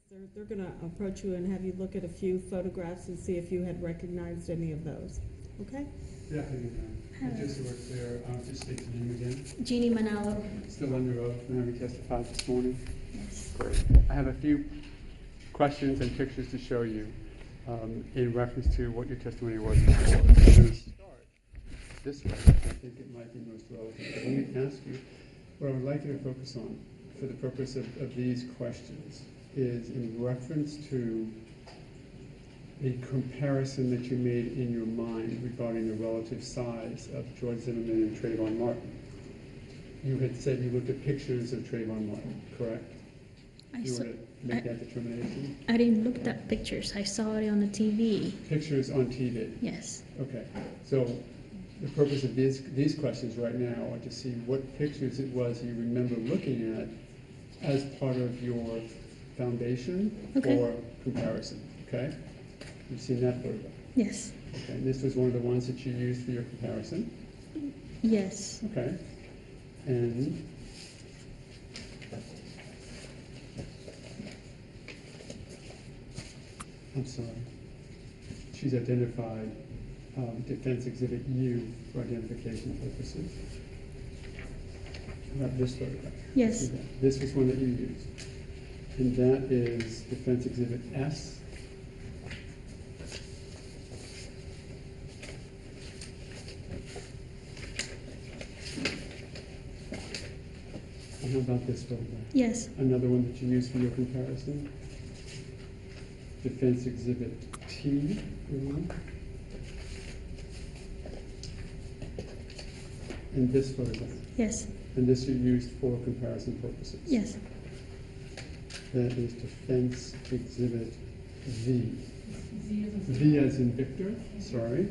They're going to approach you and have you look at a few photographs and see if you had recognized any of those. Okay? Yeah, just so we're clear, just state your name again. Jeannie Manalo. Still under oath when having testified this morning? Yes. Great. I have a few questions and pictures to show you in reference to what your testimony was before. I'm going to start this way. I think it might be most relevant. But let me ask you, what I would like you to focus on for the purpose of these questions is in reference to a comparison that you made in your mind regarding the relative size of George Zimmerman and Trayvon Martin. You had said you looked at pictures of Trayvon Martin, correct? You were to make that determination? I didn't look at pictures. I saw it on the TV. Pictures on TV? Yes. Okay. So the purpose of these questions right now are to see what pictures it was you remember looking at as part of your foundation for comparison, okay? You've seen that photograph? Yes. Okay, and this was one of the ones that you used for your comparison? Yes. Okay. And I'm sorry. She's identified Defense Exhibit U for identification purposes. How about this photograph? Yes. This was one that you used. And that is Defense Exhibit S. And how about this photograph? Yes. Another one that you used for your comparison? Defense Exhibit T. And this photograph? Yes. And this you used for comparison purposes? Yes. That is Defense Exhibit V. V as in Victor, sorry.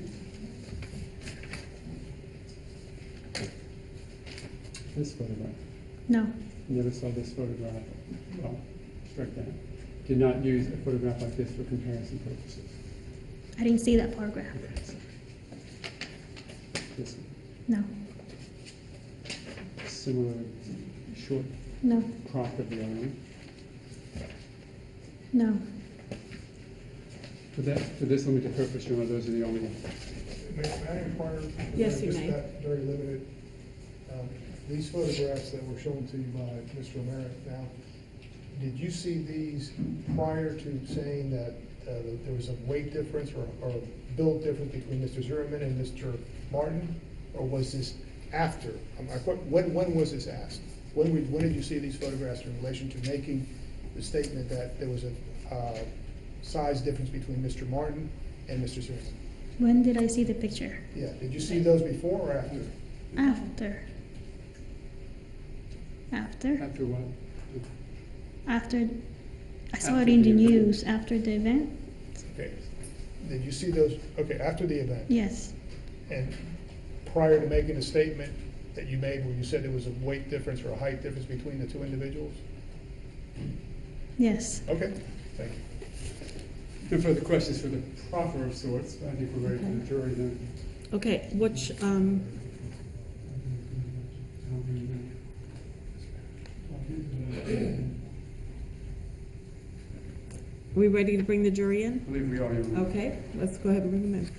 This photograph. No. Never saw this photograph. Well, strike that. Did not use a photograph like this for comparison purposes. I didn't see that photograph. Okay, sorry. This one. No. Similar short No. crop of the other one. No. For this limited purpose, you know, those are the only. May I inquire? Yes, you just may. that very limited. These photographs that were shown to you by Mr. O'Mara now, did you see these prior to saying that there was a weight difference or a build difference between Mr. Zimmerman and Mr. Martin? Or was this after? When was this asked? When did you see these photographs in relation to making the statement that there was a size difference between Mr. Martin and Mr. Zimmerman? When did I see the picture? Yeah, did you see those before or after? After. After? After what? After. I saw After it in the the event. news after the event. Okay. Did you see those, okay, after the event? Yes. And prior to making a statement that you made where you said there was a weight difference or a height difference between the two individuals? Yes. Okay, thank you. No further questions for the proffer of sorts. I think we're ready for the jury then. Okay, which, are we ready to bring the jury in? I believe we are. Your Honor. Okay, let's go ahead and bring them in.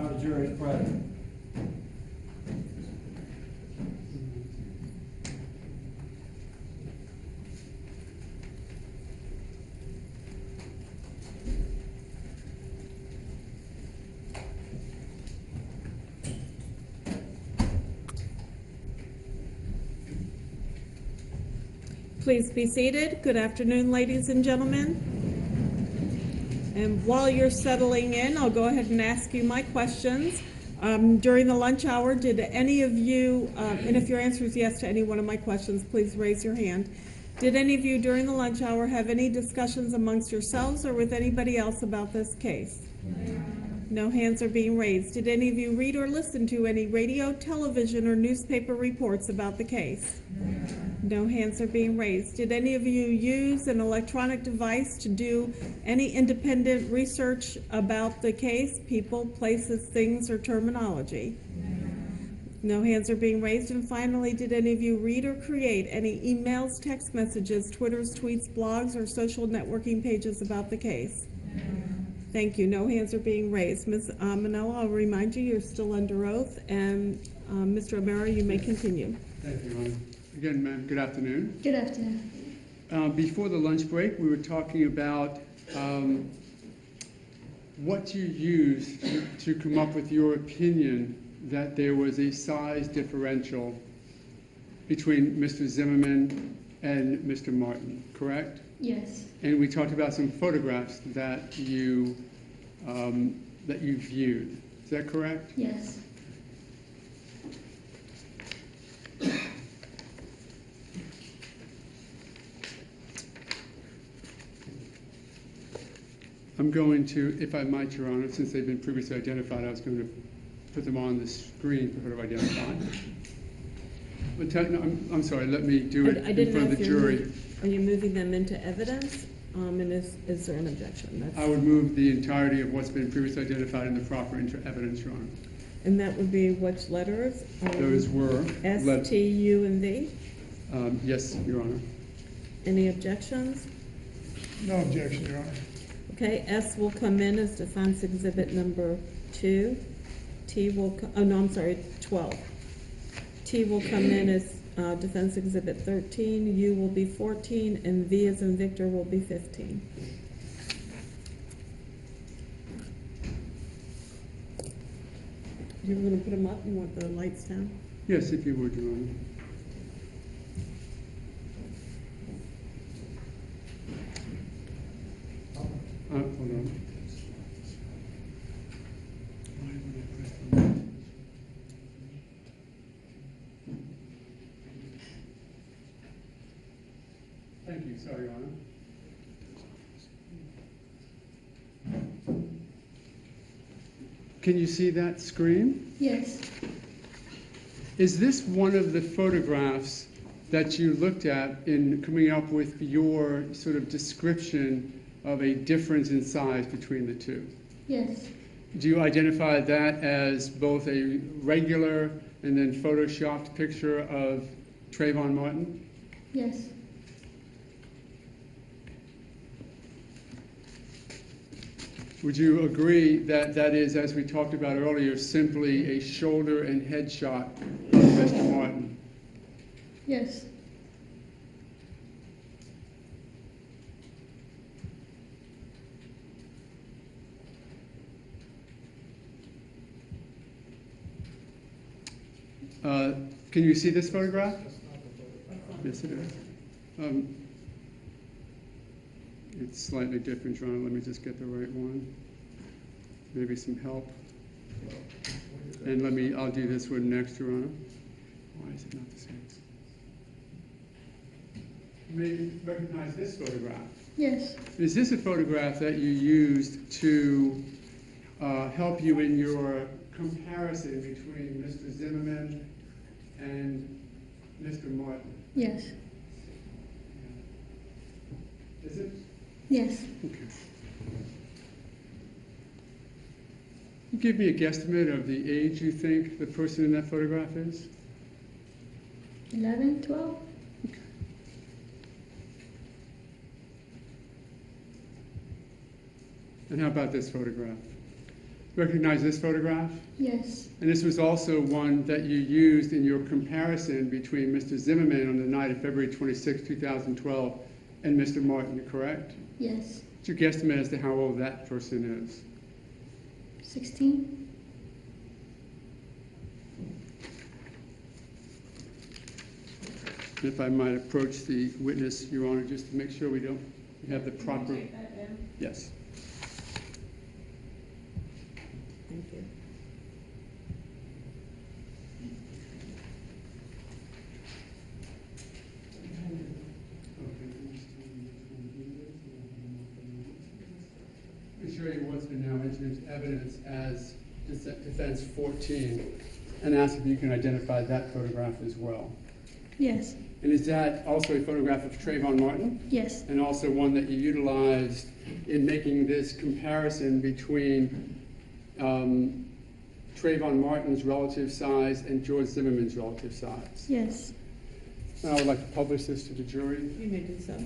The jury is present. Please be seated. Good afternoon, ladies and gentlemen. And while you're settling in, I'll go ahead and ask you my questions. During the lunch hour, did any of you, and if your answer is yes to any one of my questions, please raise your hand. Did any of you during the lunch hour have any discussions amongst yourselves or with anybody else about this case? No hands are being raised. Did any of you read or listen to any radio, television, or newspaper reports about the case? No hands are being raised. Did any of you use an electronic device to do any independent research about the case, people, places, things, or terminology? No hands are being raised. And finally, did any of you read or create any emails, text messages, Twitters, tweets, blogs, or social networking pages about the case? Thank you. No hands are being raised. Ms. Manella, I'll remind you, you're still under oath, and Mr. O'Mara, you may continue. Thank you, Your Honor. Again, ma'am, good afternoon. Good afternoon. Before the lunch break, we were talking about what you used to come up with your opinion that there was a size differential between Mr. Zimmerman and Mr. Martin, correct? Yes. And we talked about some photographs that you viewed. Is that correct? Yes. I'm going to, if I might, Your Honor, since they've been previously identified, I was going to put them on the screen for her to identify. But I'm sorry, let me do it in front of the jury. Are you moving them into evidence? And is there an objection? I would move the entirety of what's been previously identified in the proper evidence, Your Honor. And that would be which letters? Those were S, T, U, and V? Yes, Your Honor. Any objections? No objection, Your Honor. Okay, S will come in as defense exhibit number 2. T will, 12. T will come in as defense exhibit 13, U will be 14, and V as in Victor will be 15. You were going to put them up? You want the lights down? Yes, if you would, Your Honor. Hold on. Thank you. Sorry, Your Honor. Can you see that screen? Yes. Is this one of the photographs that you looked at in coming up with your sort of description of a difference in size between the two? Yes. Do you identify that as both a regular and then photoshopped picture of Trayvon Martin? Yes. Would you agree that that is, as we talked about earlier, simply a shoulder and head shot of Mr. Martin? Yes. Can you see this photograph? Yes, it is. It's slightly different, Your Honor. Let me just get the right one. Maybe some help. And I'll do this one next, Your Honor. Why is it not the same? You may recognize this photograph. Yes. Is this a photograph that you used to help you in your comparison between Mr. Zimmerman and Mr. Martin? Yes. Is it? Yes. Okay. Give me a guesstimate of the age you think the person in that photograph is? 11, 12? Okay. And how about this photograph? Recognize this photograph? Yes. And this was also one that you used in your comparison between Mr. Zimmerman on the night of February 26, 2012, and Mr. Martin, correct? Yes. What's your guesstimate as to how old that person is? 16? If I might approach the witness, Your Honor, just to make sure we have the proper. Yes. Thank you. Let me show you what's been now entered into evidence as defense 14, and ask if you can identify that photograph as well. Yes. And is that also a photograph of Trayvon Martin? Yes. And also one that you utilized in making this comparison between Trayvon Martin's relative size and George Zimmerman's relative size? Yes. And I would like to publish this to the jury. You may do so.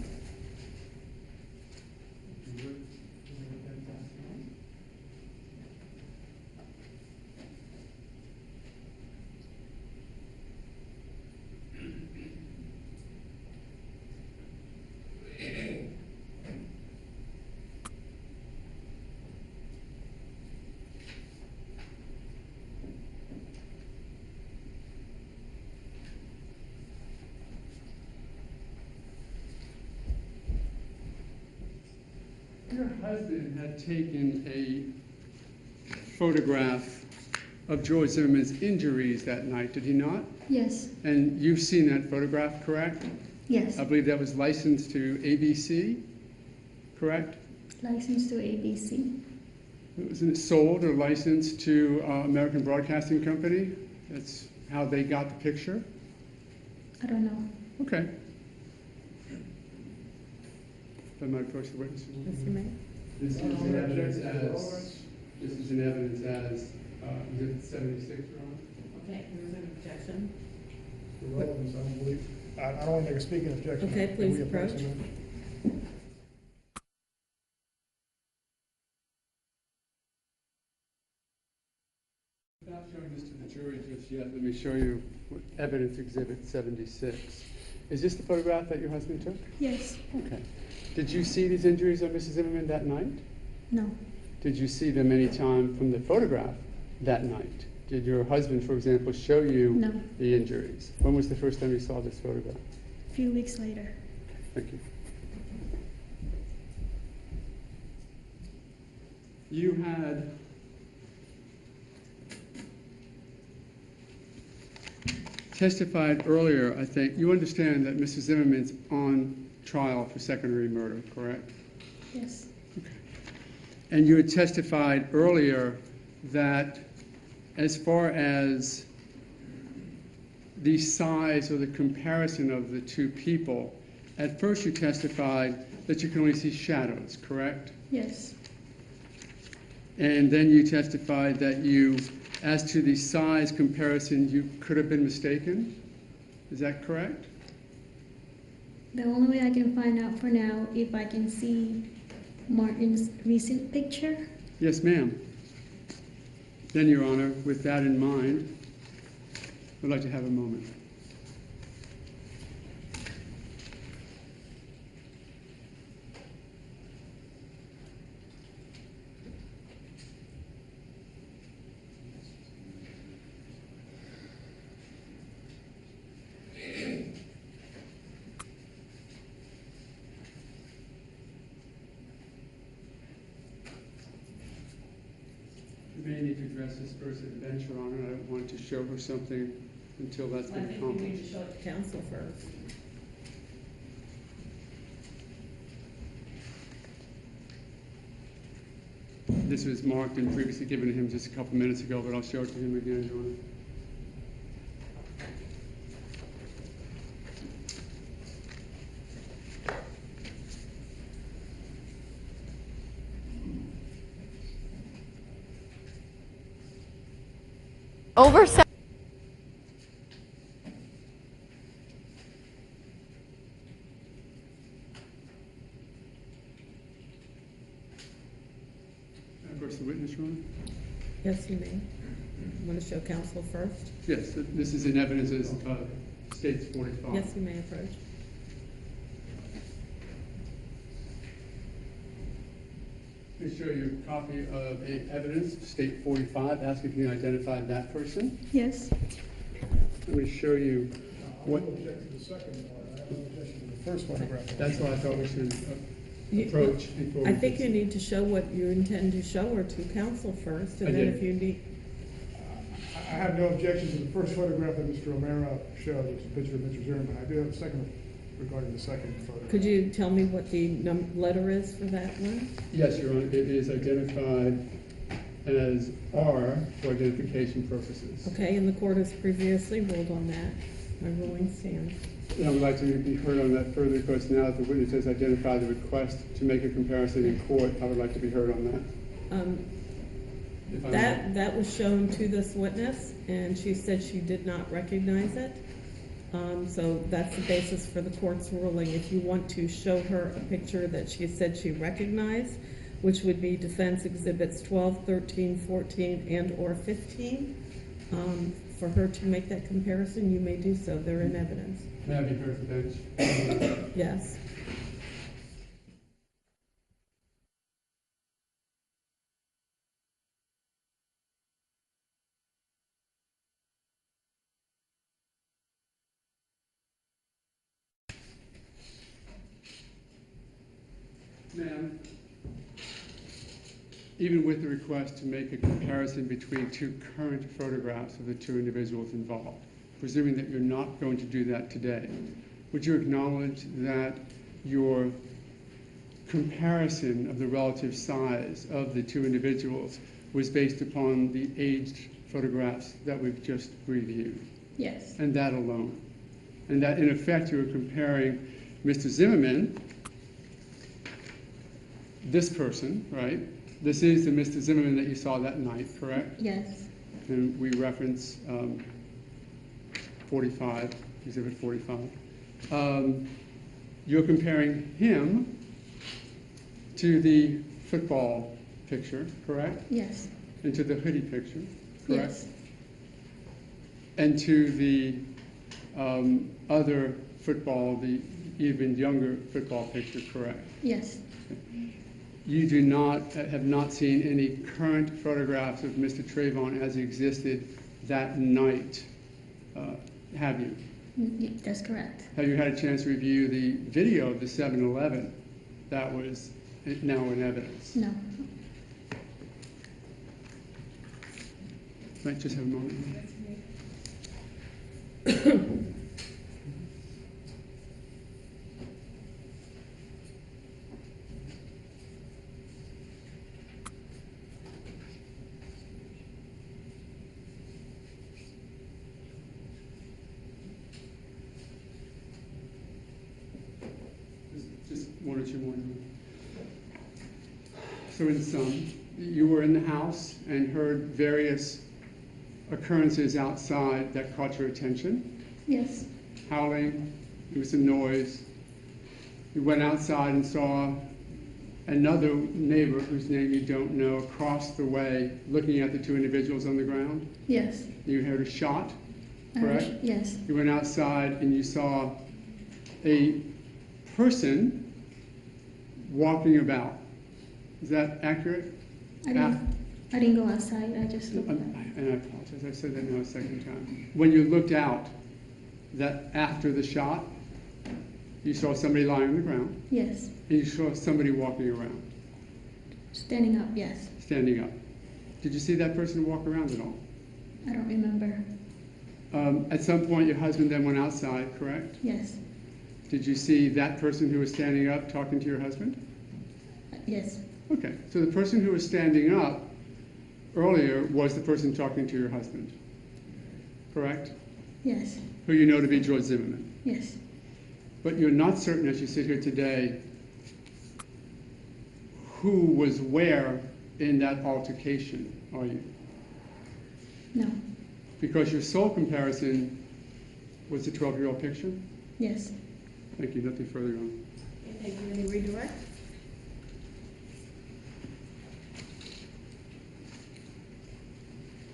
Your husband had taken a photograph of George Zimmerman's injuries that night, did he not? Yes. And you've seen that photograph, correct? Yes. I believe that was licensed to ABC, correct? Licensed to ABC. Wasn't it sold or licensed to American Broadcasting Company? That's how they got the picture? I don't know. Okay. If I might approach the witness. Yes, you may. This is in evidence as Exhibit 76, Your Honor. Okay, there's an objection. For relevance, I don't believe, I don't want to make a speaking objection. Okay, Can please we approach approach. him? Without showing this to the jury just yet, let me show you evidence Exhibit 76. Is this the photograph that your husband took? Yes. Okay. Did you see these injuries of Mrs. Zimmerman that night? No. Did you see them any time from the photograph that night? Did your husband, for example, show you No. the injuries? When was the first time you saw this photograph? A few weeks later. Thank you. You had testified earlier, I think. You understand that Mrs. Zimmerman's on trial for secondary murder, correct? Yes. And you had testified earlier that as far as the size or the comparison of the two people, at first you testified that you can only see shadows, correct? Yes. And then you testified that you, as to the size comparison, you could have been mistaken. Is that correct? The only way I can find out for now if I can see Martin's recent picture. Yes, ma'am. Then, Your Honor, with that in mind, I'd like to have a moment. You may need to address this first at the bench, Your Honor. I don't want to show her something until that's I been think you need accomplished. to show it to counsel first. This was marked and previously given to him just a couple minutes ago, but I'll show it to him again, Your Honor. Over Of course, the witness, Your Honor. Yes, you may. Want to show counsel first? Yes, this is in evidence as States 45. Yes, you may approach. Let me show you a copy of evidence, State 45. Ask if you can identify that person. Yes. Let me show you What- don't object to the second one, I have no objection to the first photograph. That's why I thought we should You- approach before we. I think you need to show what you intend to show her to council first, and I then did. if you need, I have no objection to the first photograph that Mr. O'Mara showed, which is a picture of Mr. Zimmerman. I do have a second regarding the second photograph. could you tell me what the letter is for that one? Yes, Your Honor, it is identified as R for identification purposes. Okay, and the court has previously ruled on that. My ruling stands. And I would like to be heard on that further because now that the witness has identified the request to make a comparison in court, I would like to be heard on that. If I may. That was shown to this witness, and she said she did not recognize it. So that's the basis for the court's ruling. If you want to show her a picture that she said she recognized, which would be defense exhibits 12, 13, 14, and/or 15, for her to make that comparison, you may do so. They're in evidence. May I be heard at the bench? Yes. Ma'am, even with the request to make a comparison between two current photographs of the two individuals involved, presuming that you're not going to do that today, would you acknowledge that your comparison of the relative size of the two individuals was based upon the aged photographs that we've just reviewed, Yes. and that alone? And that, in effect, you were comparing Mr. Zimmerman, this person, right? This is the Mr. Zimmerman that you saw that night, correct? Yes. And we reference 45, exhibit 45. You're comparing him to the football picture, correct? Yes. And to the hoodie picture, correct? Yes. And to the other football, the even younger football picture, correct? Yes. You have not seen any current photographs of Mr. Trayvon as he existed that night, have you? That's correct. Have you had a chance to review the video of the 7-Eleven that was now in evidence? No. Might just have a moment. Just one or two more. So in sum, you were in the house and heard various occurrences outside that caught your attention. Yes. Howling, there was some noise. You went outside and saw another neighbor whose name you don't know across the way looking at the two individuals on the ground. Yes. You heard a shot, correct? Yes. You went outside and you saw a person walking about. Is that accurate? I didn't go outside. I just looked back. And I apologize, I said that now a second time. When you looked out, that after the shot, you saw somebody lying on the ground, Yes. and you saw somebody walking around, Standing up. Yes. standing up. Did you see that person walk around at all? I don't remember. At some point, your husband then went outside, correct? Yes. Did you see that person who was standing up talking to your husband? Yes. Okay, so the person who was standing up earlier was the person talking to your husband, correct? Yes. Who you know to be George Zimmerman. Yes. But you're not certain as you sit here today who was where in that altercation, are you? No. Because your sole comparison was the 12-year-old picture? Yes. Thank you, nothing further on. Thank you. Any redirect?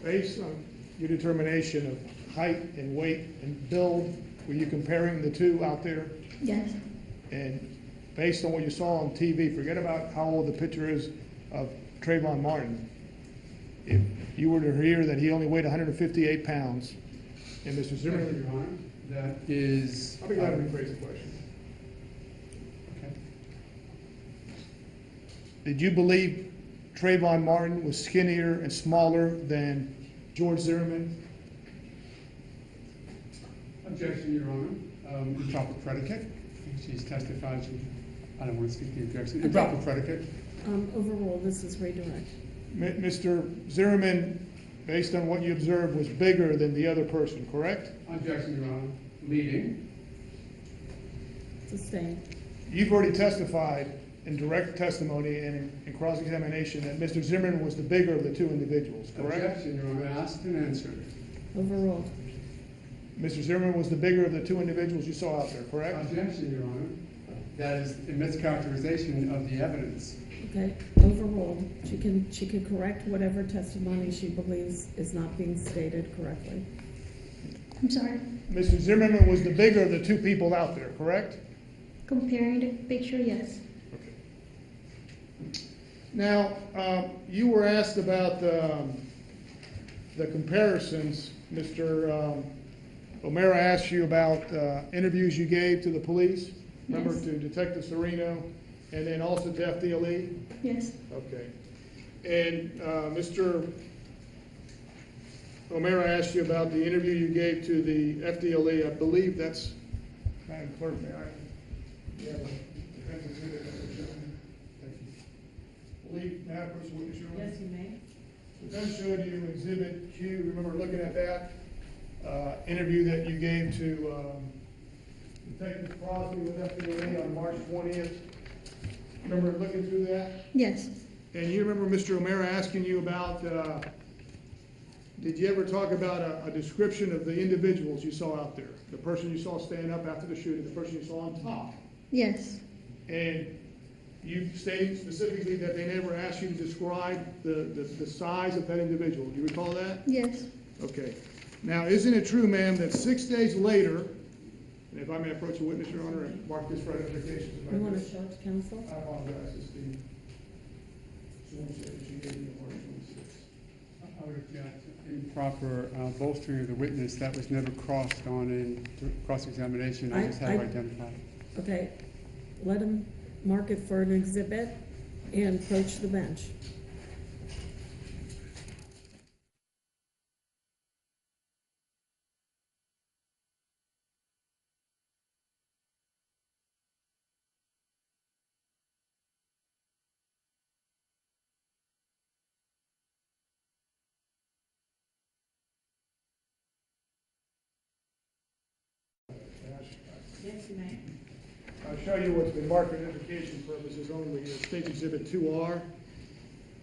Based on your determination of height and weight and build, were you comparing the two out there? Yes. And based on what you saw on TV, forget about how old the picture is of Trayvon Martin. If you were to hear that he only weighed 158 pounds, and Mr. Zimmerman, Your Honor. that is. I'll be glad to rephrase the question. Okay. Did you believe Trayvon Martin was skinnier and smaller than George Zimmerman? Objection, Your Honor. Improper predicate. She's testified. I don't want to speak to the objection. Improper predicate. Overruled, this is redirect. Mr. Zimmerman, based on what you observed, was bigger than the other person, correct? Objection, Your Honor. Leading. Sustained. You've already testified in direct testimony and in cross-examination that Mr. Zimmerman was the bigger of the two individuals, correct? Objection, Your Honor. Asked and answered. Overruled. Mr. Zimmerman was the bigger of the two individuals you saw out there, correct? Objection, Your Honor. That is a mischaracterization of the evidence. Okay, overruled. She can correct whatever testimony she believes is not being stated correctly. I'm sorry. Mr. Zimmerman was the bigger of the two people out there, correct? Comparing the picture, yes. Now, you were asked about the comparisons. Mr. O'Mara asked you about interviews you gave to the police, remember, Yes. to Detective Sereno, and then also to FDLE? Yes. Okay. And Mr. O'Mara asked you about the interview you gave to the FDLE. I believe that's, Madam Clerk, may I? Yeah. Defense exhibit, Mr. Chairman. Thank you. Believe, may I approach the witness, Your Honor? Yes, you may. Defense showed you exhibit Q. Remember looking at that interview that you gave to Detective Crosby with FDLE on March 20th? Remember looking through that? Yes. And you remember Mr. O'Mara asking you about, did you ever talk about a description of the individuals you saw out there? The person you saw stand up after the shooting, the person you saw on top? Yes. And you stated specifically that they never asked you to describe the size of that individual. Do you recall that? Yes. Okay. Now, isn't it true, ma'am, that 6 days later, and if I may approach the witness, Your Honor, and mark this for identification. You want to show it to counsel? I apologize, it's the sworn statement you gave me on March 26th. I would object improper bolstering of the witness. That was never crossed on in cross-examination. I just have identified. Okay, let him mark it for an exhibit and approach the bench. Yes, you may. I'll show you what's been marked for identification purposes only, State Exhibit 2R.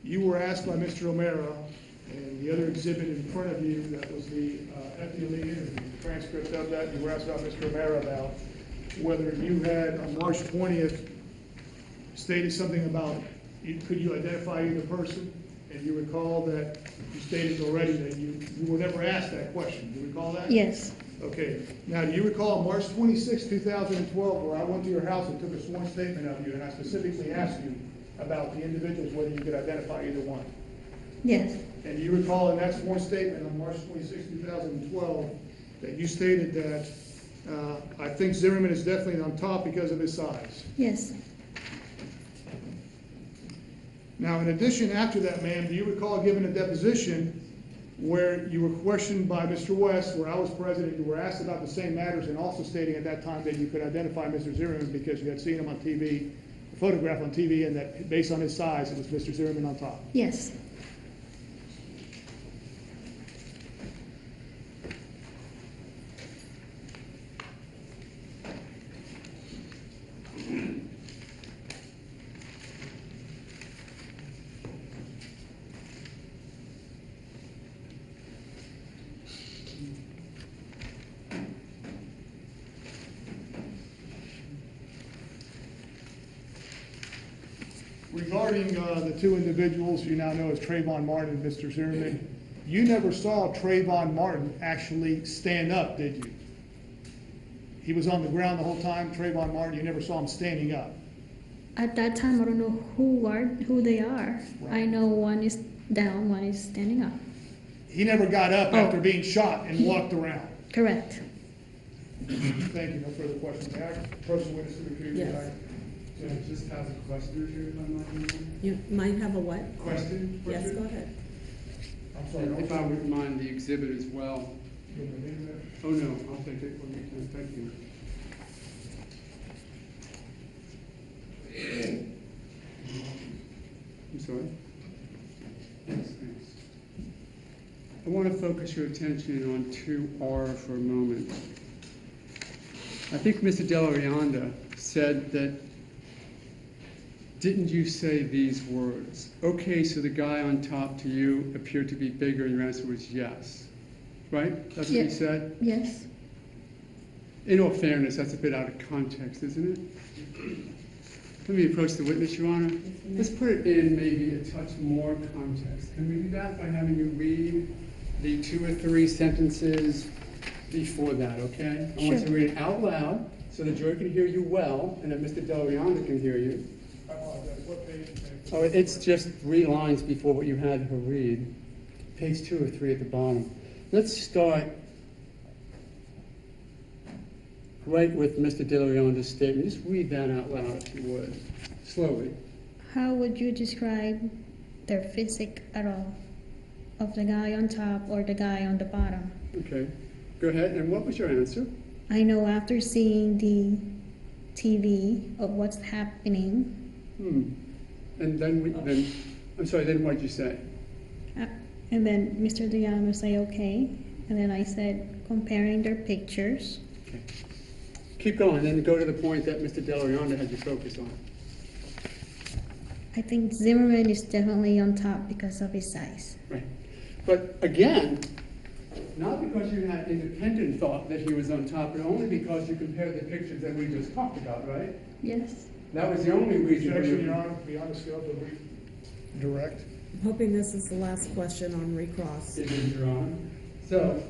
You were asked by Mr. O'Mara, and the other exhibit in front of you, that was the FDLE interview, transcript of that, you were asked about Mr. O'Mara about whether you had, on March 20th, stated something about, could you identify either person? And you recall that you stated already that you were never asked that question. Do you recall that? Yes. Okay. Now, do you recall March 26, 2012, where I went to your house and took a sworn statement of you, and I specifically asked you about the individuals, whether you could identify either one? Yes. And you recall in that sworn statement on March 26, 2012, that you stated that I think Zimmerman is definitely on top because of his size. Yes. Now, in addition, after that, ma'am, do you recall giving a deposition where you were questioned by Mr. West, where I was president, you were asked about the same matters, and also stating at that time that you could identify Mr. Zimmerman because you had seen him on TV, a photograph on TV, and that based on his size, it was Mr. Zimmerman on top? Yes. Regarding the two individuals you now know as Trayvon Martin and Mr. Zimmerman, you never saw Trayvon Martin actually stand up, did you? He was on the ground the whole time, Trayvon Martin, you never saw him standing up? At that time, I don't know who they are. Right. I know one is down, one is standing up. He never got up Oh. after being shot and walked around. Correct. Thank you, no further questions. May I approach the witness to the committee? Yes. So I just have a question here, if I'm not wrong. You might have a what? Question? Yes, Richard? go ahead. I'm sorry. If I wouldn't mind the exhibit as well. You want me to name that? Oh, no, I'll take it when you can, thank you. I'm sorry? Yes, thanks. I want to focus your attention on 2R for a moment. I think Mr. Delarianda said that, didn't you say these words? Okay, so the guy on top to you appeared to be bigger, and your answer was yes. Right? That's what Yeah. you said? Yes. In all fairness, that's a bit out of context, isn't it? Let me approach the witness, Your Honor. Let's put it in maybe a touch more context. Can we do that by having you read the 2 or 3 sentences before that, okay? I want you to Sure. read it out loud so the jury can hear you well and that Mr. Delarianda can hear you. I apologize, what page? Oh, it's just 3 lines before what you had her read. Page 2 or 3 at the bottom. Let's start right with Mr. Delarianda's statement. Just read that out loud if you would, slowly. How would you describe their physique at all? Of the guy on top or the guy on the bottom? Okay, go ahead. And what was your answer? I know after seeing the TV of what's happening, And then, I'm sorry, then what did you say? and then Mr. Diano say okay, and then I said comparing their pictures. Okay. Keep going, then go to the point that Mr. Delarianda had you focus on. I think Zimmerman is definitely on top because of his size. Right. But again, not because you had independent thought that he was on top, but only because you compared the pictures that we just talked about, right? Yes. That was the only reason. Objection, Your Honor, beyond the scope of direct. I'm hoping this is the last question on recross. It is, Your Honor. So,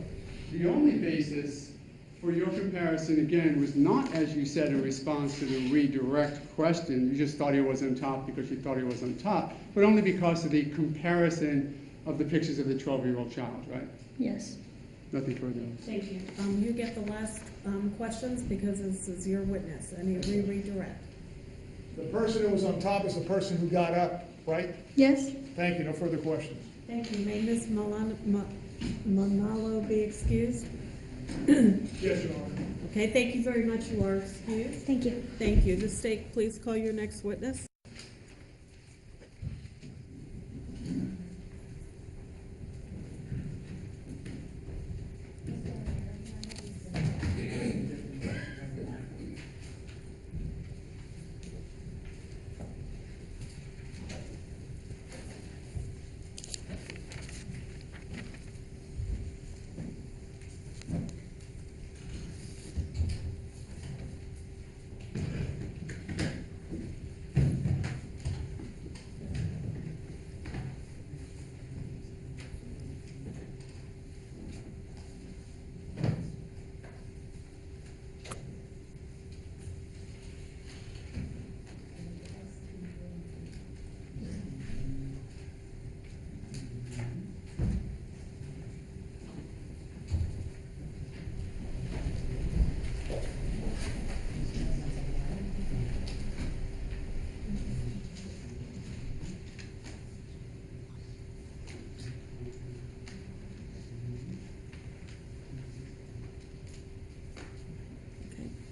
the only basis for your comparison, again, was not, as you said, in response to the redirect question. You just thought he was on top because you thought he was on top, but only because of the comparison of the pictures of the 12-year-old child, right? Yes. Nothing further. Thank you. You get the last questions because this is your witness. Any redirect? The person who was on top is the person who got up, right? Yes. Thank you, no further questions. Thank you. May Ms. Manalo be excused? Yes, Your Honor. Okay, thank you very much. You are excused. Thank you. Thank you. The state, please call your next witness.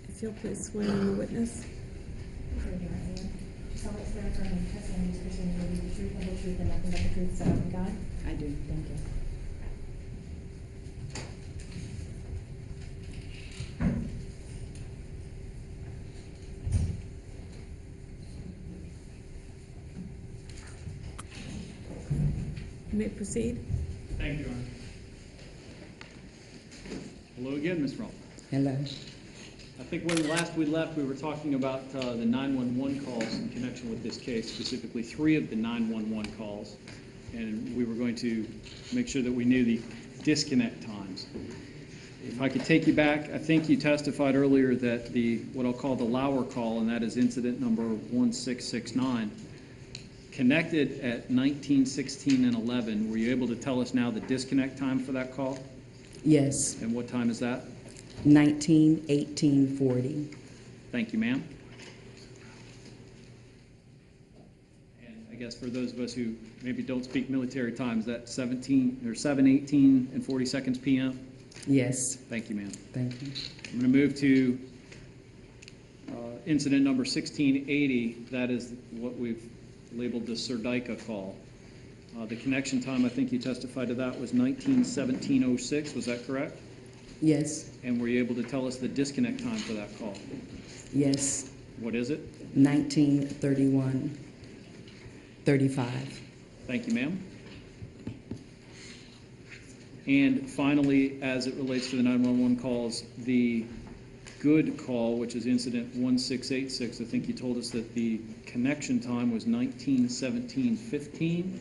If you'll please swear in the witness. Solemnly swear affirm the testimony you presented will be the truth, the whole truth, and nothing but the truth, so help me God? I do. Thank you. You may proceed. Thank you, Your Honor. Hello again, Ms. Roll. Hello. I think when last we left, we were talking about the 911 calls in connection with this case, specifically 3 of the 911 calls. And we were going to make sure that we knew the disconnect times. If I could take you back, I think you testified earlier that what I'll call the Lauer call, and that is incident number 1669, connected at 19, 16, and 11. Were you able to tell us now the disconnect time for that call? Yes. And what time is that? 191840. Thank you, ma'am. And I guess for those of us who maybe don't speak military times, that 7:18 and 40 seconds p.m. Yes, Thank you, ma'am. thank you. I'm going to move to incident number 1680. That is what we've labeled the Serdica call. The connection time, I think you testified to that, was 19:17:06. Was that correct? Yes, And were you able to tell us the disconnect time for that call? yes, What is it? 19:31:35. Thank you, ma'am. And finally, as it relates to the 911 calls, the good call, which is incident 1686, I think you told us that the connection time was 19:17:15.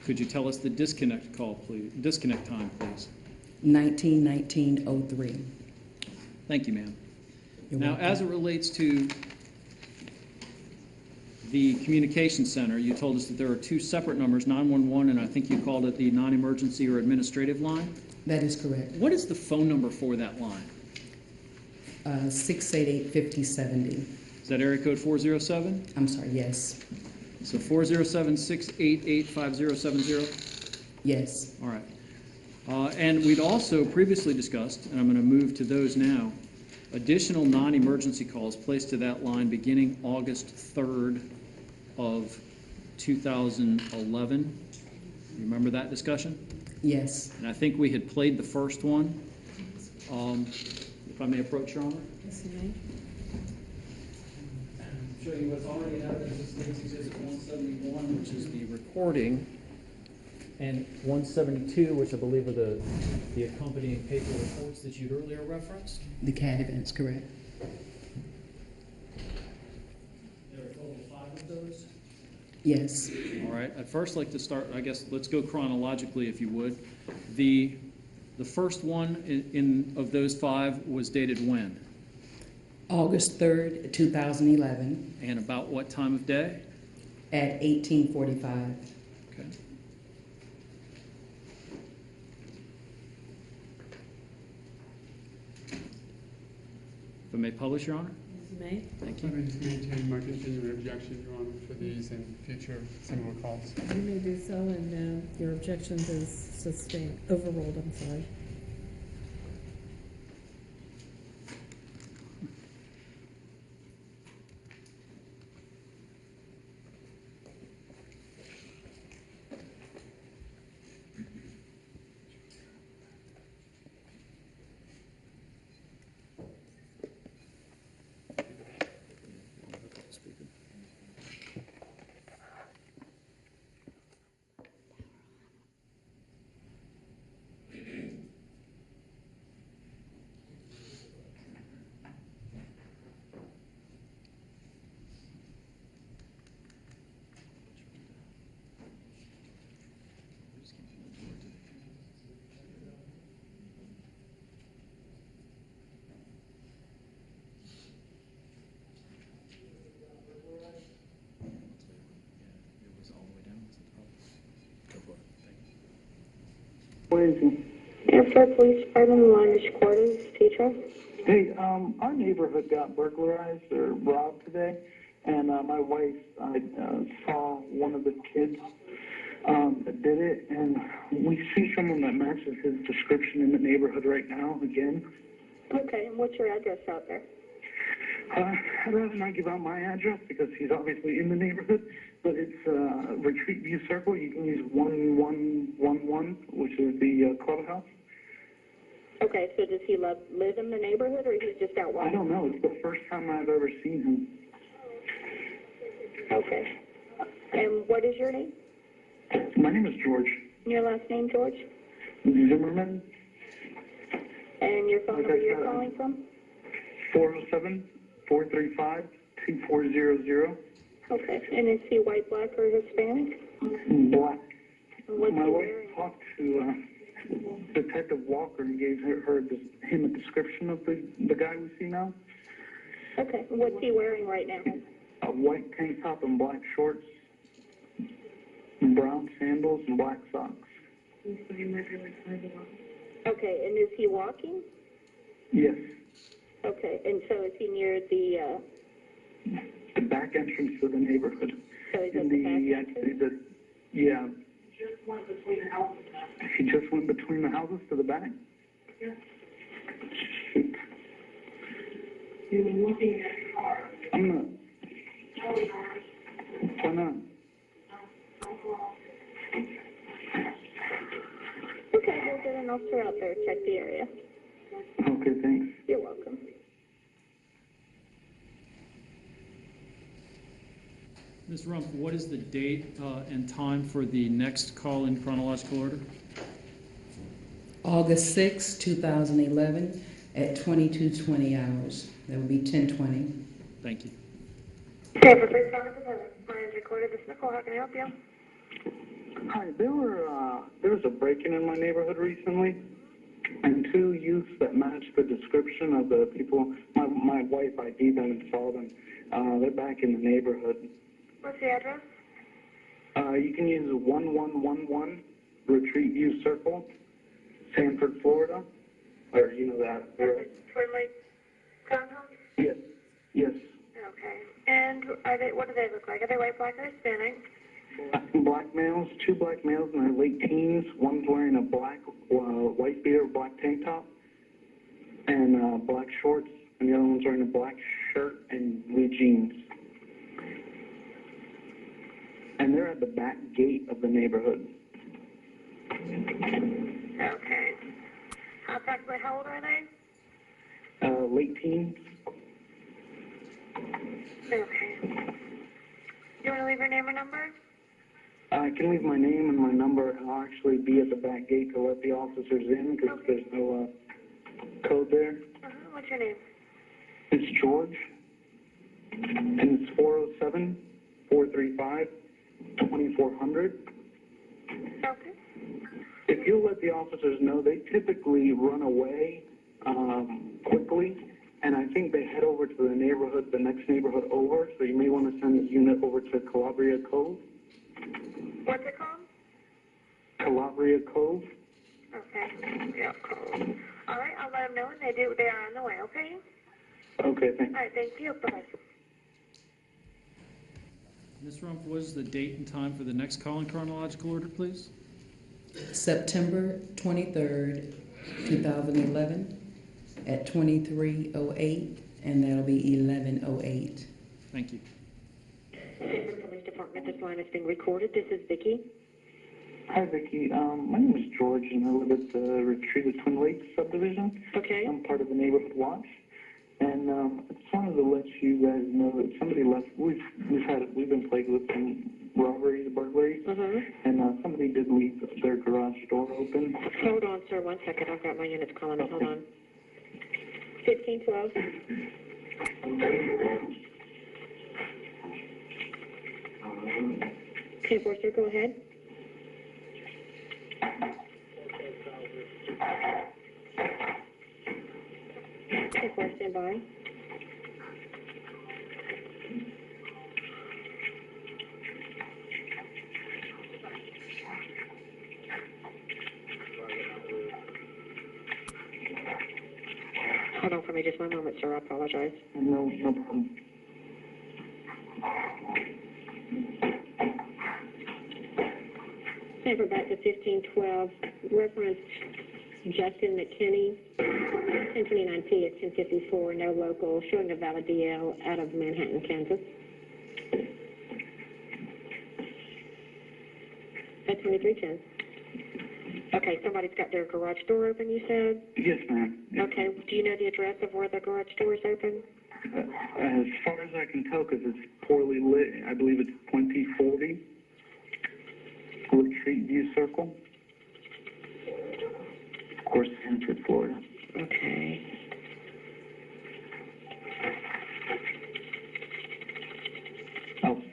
Could you tell us the disconnect call, please? Disconnect time, please. 19:19:03. Thank you, ma'am. You're Now, welcome. as it relates to the communication center, you told us that there are two separate numbers, 911, and I think you called it the non-emergency or administrative line. That is correct. What is the phone number for that line? 688-5070. Is that area code 407? I'm sorry, yes, So 407-688-5070? yes, All right. And we'd also previously discussed, and I'm going to move to those now, additional non-emergency calls placed to that line beginning August 3rd of 2011. You remember that discussion? yes. And I think we had played the first one. If I may approach, Your Honor? Yes, you may. Show you what's already in evidence. This is Exhibit 171, which is the recording, and 172, which I believe are the accompanying paper reports that you'd earlier referenced. The CAD events, correct. There are a total of 5 of those. Yes, All right. I'd first like to start, I guess, let's go chronologically, if you would. The first one of those 5 was dated when? August 3rd, 2011, And about what time of day? at 18:45. Okay. If I may publish, Your Honor? Yes, you may. Thank I you. may just maintain my continuing objection, Your Honor, for these and future similar calls. You may do so, and your objection is sustained, overruled, I'm sorry. Airport Police Department, Longest Quarters, Petra. Hey, our neighborhood got burglarized or robbed today, and my wife, I saw one of the kids that did it, and we see someone that matches his description in the neighborhood right now again. Okay, and what's your address out there? I'd rather not give out my address because he's obviously in the neighborhood, but it's Retreat View Circle. You can use 1111, which is the clubhouse. Okay, so does he live in the neighborhood, or he's just out I walking? don't know. It's the first time I've ever seen him. Okay. And what is your name? My name is George Your last name, George? Zimmerman. And your phone Like number I you're said, calling from? 407-435-2400. Okay. And is he white, black, or Hispanic? Black. And what's My he wife wearing? talked to Detective Walker and gave him a description of the guy we see now. Okay. What's he wearing right now? A white tank top and black shorts, brown sandals, and black socks. Okay. And is he walking? Yes. Okay, and so is he near the, The back entrance to the neighborhood. so he's In at the back the, entrance? actually, yeah. He just went between the houses to the back? Shoot. He was looking at a car. I'm not. Why not? Okay, we'll get an officer out there, check the area. Okay, thanks. You're welcome. Ms. Rumpf, what is the date and time for the next call in chronological order? August 6, 2011, at 22:20 hours. That would be 10:20. Thank you. Tampa Police Department, my name's recorded. This is Nicole. How can I help you? Hi, there was a break-in in my neighborhood recently, and two youths that matched the description of the people. My wife ID'd them and saw them. They're back in the neighborhood. What's the address? You can use 1111 Retreat View Circle, Sanford, Florida. Or you know that. Twin Lake Townhouse? Yes. Yes. Okay. And are they? What do they look like? Are they white, black, or Hispanic? Black males, two black males in their late teens. One's wearing a black white beater, black tank top, and black shorts, and the other one's wearing a black shirt and blue jeans. And they're at the back gate of the neighborhood. Okay. Approximately how old are they? Late teens. Okay. You want to leave your name or number? I can leave my name and my number, and I'll actually be at the back gate to let the officers in because there's no code there. What's your name? It's George, and it's 407-435-2400. Okay. If you'll let the officers know, they typically run away quickly, and I think they head over to the neighborhood, the next neighborhood over, so you may want to send a unit over to Calabria Cove. What's it called? Calabria Cove. Okay. Yeah, Cove. All right, I'll let them know, and they are on the way, okay? Okay, thanks. All right, thank you. Bye-bye. Ms. Rumpf, what is the date and time for the next call in chronological order, please? September 23rd, 2011, at 23:08, and that'll be 11:08. Thank you. Denver Police Department, this line is being recorded. This is Vicki. Hi, Vicki. My name is George, and I live at the Retreat of Twin Lakes subdivision. Okay. I'm part of the Neighborhood Watch, and I just wanted to let you guys know that somebody left. We've been plagued with some robberies, burglaries, and somebody did leave their garage door open. Hold on, sir. 1 second. I've got my units calling me. Hold on. 1512. Okay, sir, go ahead. Okay, stand by. Hold on for me just 1 moment, sir. I apologize. No problem. Paper back to 1512. Reference Justin McKinney. 1029P at 1054. No local. Showing a valid DL out of Manhattan, Kansas. At 2310. Okay, somebody's got their garage door open, you said? Yes, ma'am. Okay, do you know the address of where the garage door is open? As far as I can tell, because it's poorly lit, I believe it's 2040 Retreat View Circle. Of course, Sanford, Florida. Okay. House.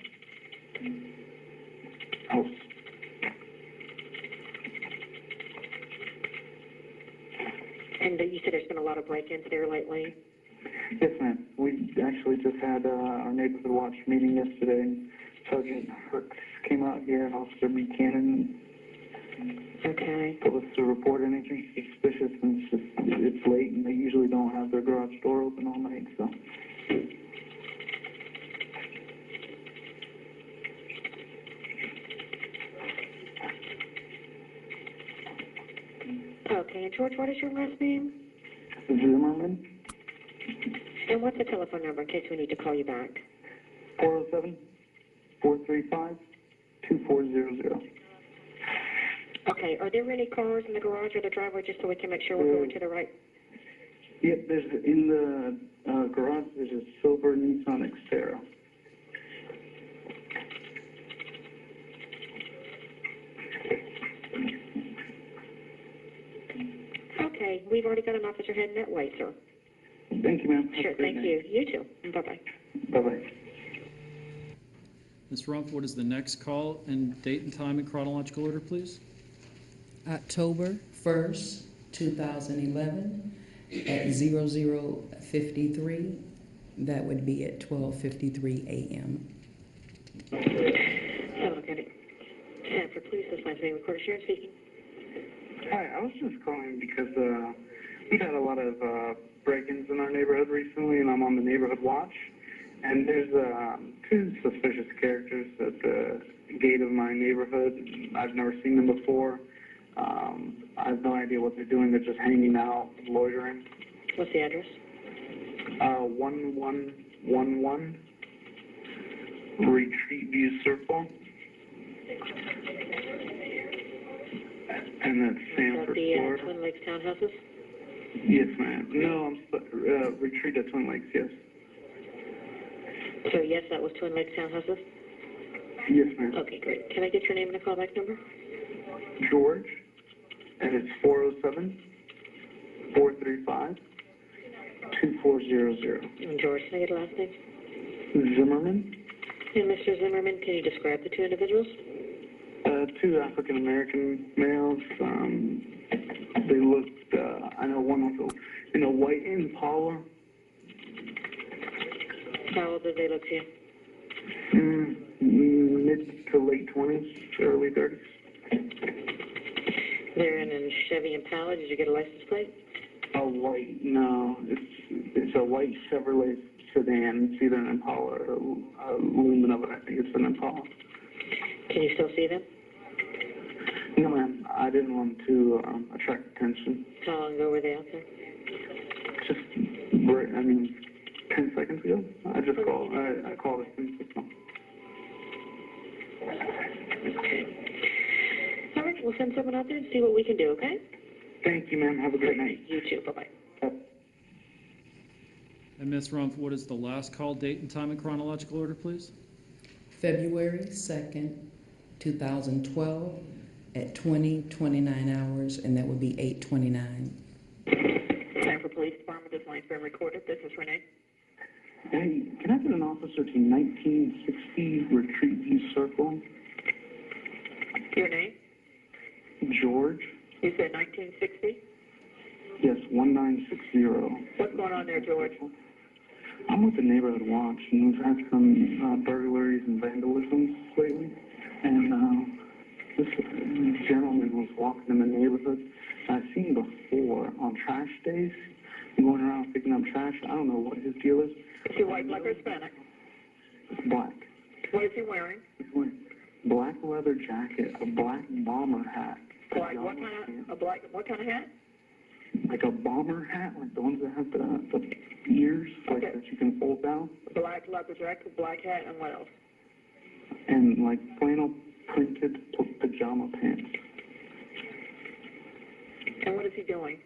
And you said there's been a lot of break-ins there lately? Yes, ma'am. We actually just had our neighborhood watch meeting yesterday, and Sergeant Hurks came out here, and Officer Buchanan. Okay. Told us to report anything suspicious, and it's late, and they usually don't have their garage door open all night, so. Okay, and George, what is your last name? Zimmerman, And what's the telephone number in case we need to call you back? 407-435-2400. Okay, are there any cars in the garage or the driveway just so we can make sure we're going to the right? Yep, there's, in the garage, there's a silver Nissan Xterra. Okay, we've already got an officer heading that way, sir. Thank you, ma'am. Have a Sure, great thank night. you. You too. Bye-bye. Bye-bye. Ms. Rumpf, what is the next call and date and time in chronological order, please? October 1st, 2011, at 00:53. That would be at 12:53 a.m. Hello, County. For police, this line being recorded. Sharon speaking. Hi, I was just calling because we've had a lot of break-ins in our neighborhood recently, and I'm on the neighborhood watch. And there's two suspicious characters at the gate of my neighborhood. I've never seen them before. I have no idea what they're doing. They're just hanging out, loitering. What's the address? 1111 Retreat View Circle. And that's Sanford, The Florida. Twin Lakes townhouses? Yes, ma'am. No, I'm Retreat at Twin Lakes, yes. So yes, that was Twin Lakes townhouses? Yes, ma'am. Okay, great. Can I get your name and a callback number? George, and it's 407-435-2400. And George, can I get a last name? Zimmerman, And Mr. Zimmerman, can you describe the two individuals? two African-American males. They looked, I know one was in a white Impala. How old did they look to you? Mid to late 20s, early 30s. They're in a Chevy Impala. Did you get a license plate? A white, no, it's a white Chevrolet sedan. It's either an Impala or a Lumina, but I think it's an Impala. Can you still see them? No, ma'am, I didn't want to attract attention. How long ago were they out there? Just, 10 seconds ago. I just called. I called it 10 seconds ago. All right, we'll send someone out there and see what we can do, okay? Thank you, ma'am. Have a great night. You too. Bye-bye. And Ms. Rumpf, what is the last call date and time in chronological order, please? February 2nd, 2012, at 20:29 hours, and that would be 8:29. Sanford Police Department, this line's been recorded. This is Renee. Hey, can I get an officer to 1960 Retreat View Circle? Your name? George? You said 1960? Yes, 1960. What's going on there, George? I'm with the Neighborhood Watch, and we've had some burglaries and vandalism lately. And this gentleman was walking in the neighborhood. I've seen before on trash days, going around picking up trash. I don't know what his deal is. Is he white, black, or Hispanic? It's black. What is he wearing? He's wearing black leather jacket, a black bomber hat. Black, what kind of hat? Like a bomber hat, like the ones that have the ears, like Okay. that you can fold down. Black leather jacket, black hat, and what else? And like flannel printed pajama pants. And what is he doing?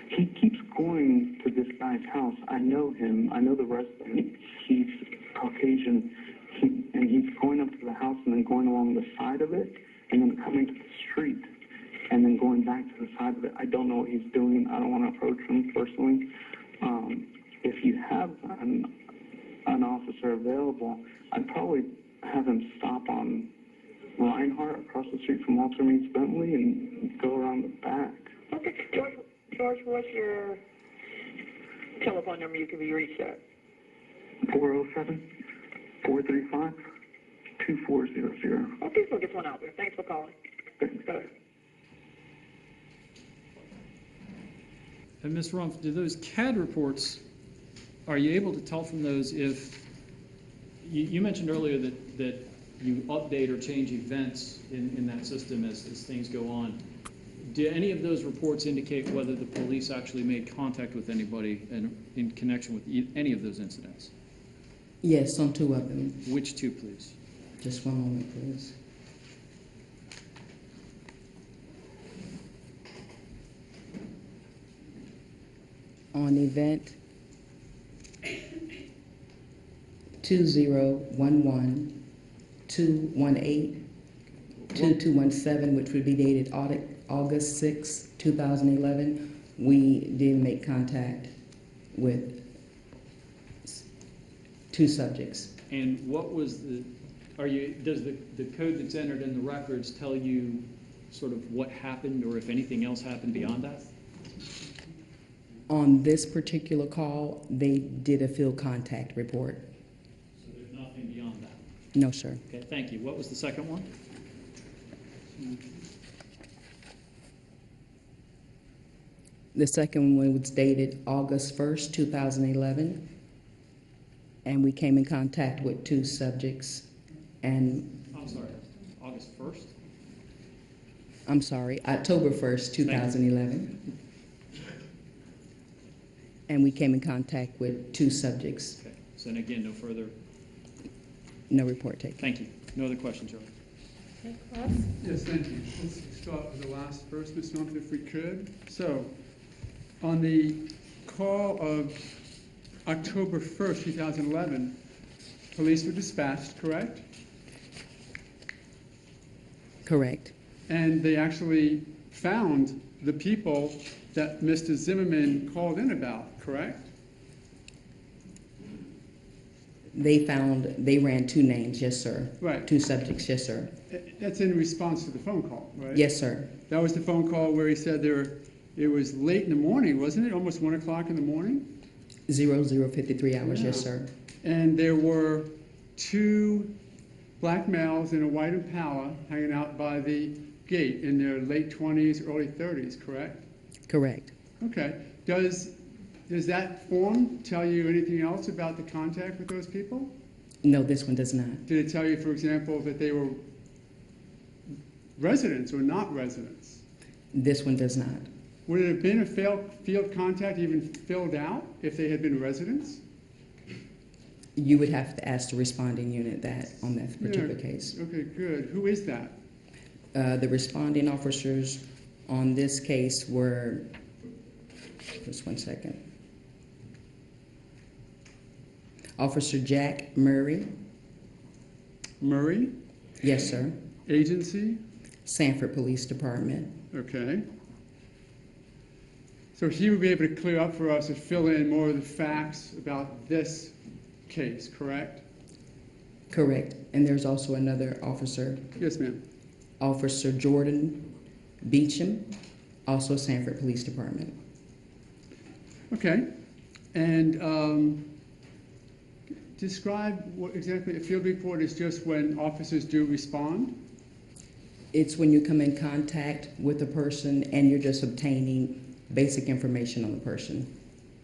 He keeps going to this guy's house. I know him. I know the resident. He's Caucasian. And he's going up to the house and then going along the side of it and then coming to the street and then going back to the side of it. I don't know what he's doing. I don't want to approach him personally. If you have an officer available, I'd probably have him stop on Reinhardt across the street from Walter Meets Bentley and go around the back. Okay, George, what's your telephone number you can be reached at? 407-435-2400. Okay, we'll get one out there. Thanks for calling. Thanks, guys. And Ms. Rumpf, do those CAD reports, are you able to tell from those if, you mentioned earlier that you update or change events in that system as things go on. Do any of those reports indicate whether the police actually made contact with anybody in connection with any of those incidents? Yes, on 2 of them. Which two, please? Just one moment, please. On event 2011, 218, 2217, which would be dated August 6, 2011, we did make contact with 2 subjects. And what was does the code that's entered in the records tell you sort of what happened or if anything else happened beyond that? On this particular call, they did a field contact report. So there's nothing beyond that? No, sir. Okay, thank you. What was the second one? The second one was dated August 1st, 2011, and we came in contact with 2 subjects. And I'm sorry, August 1st? I'm sorry, October 1st, 2011. And we came in contact with 2 subjects. Okay, so and again, no further, No report taken. thank you. No other questions, Charlie? Okay, Cross? Yes, thank you. Let's start with the last first, Ms. Rumpf, if we could. So, on the call of October 1st, 2011, police were dispatched, correct? Correct. And they actually found the people that Mr. Zimmerman called in about, correct? They ran 2 names, yes, sir. Right. 2 subjects, yes, sir. That's in response to the phone call, right? Yes, sir. That was the phone call where he said it was late in the morning, wasn't it? Almost 1 o'clock in the morning? 0053 hours, yes, Yeah. sir. And there were 2 black males in a white Impala hanging out by the gate in their late 20s, early 30s, correct? Correct. Okay. Does that form tell you anything else about the contact with those people? No, this one does not. Did it tell you, for example, that they were residents or not residents? This one does not. Would it have been a field contact even filled out if they had been residents? You would have to ask the responding unit that on that particular case. Okay, good. Who is that? The responding officers on this case were, just one second. Officer Jack Murray. Murray? Yes, sir. Agency? Sanford Police Department. Okay. So he would be able to clear up for us and fill in more of the facts about this case, correct? Correct. And there's also another officer, Yes, ma'am. Officer Jordan Beecham, also Sanford Police Department. Okay. And describe what exactly a field report is. Just when officers do respond? It's when you come in contact with a person and you're just obtaining basic information on the person.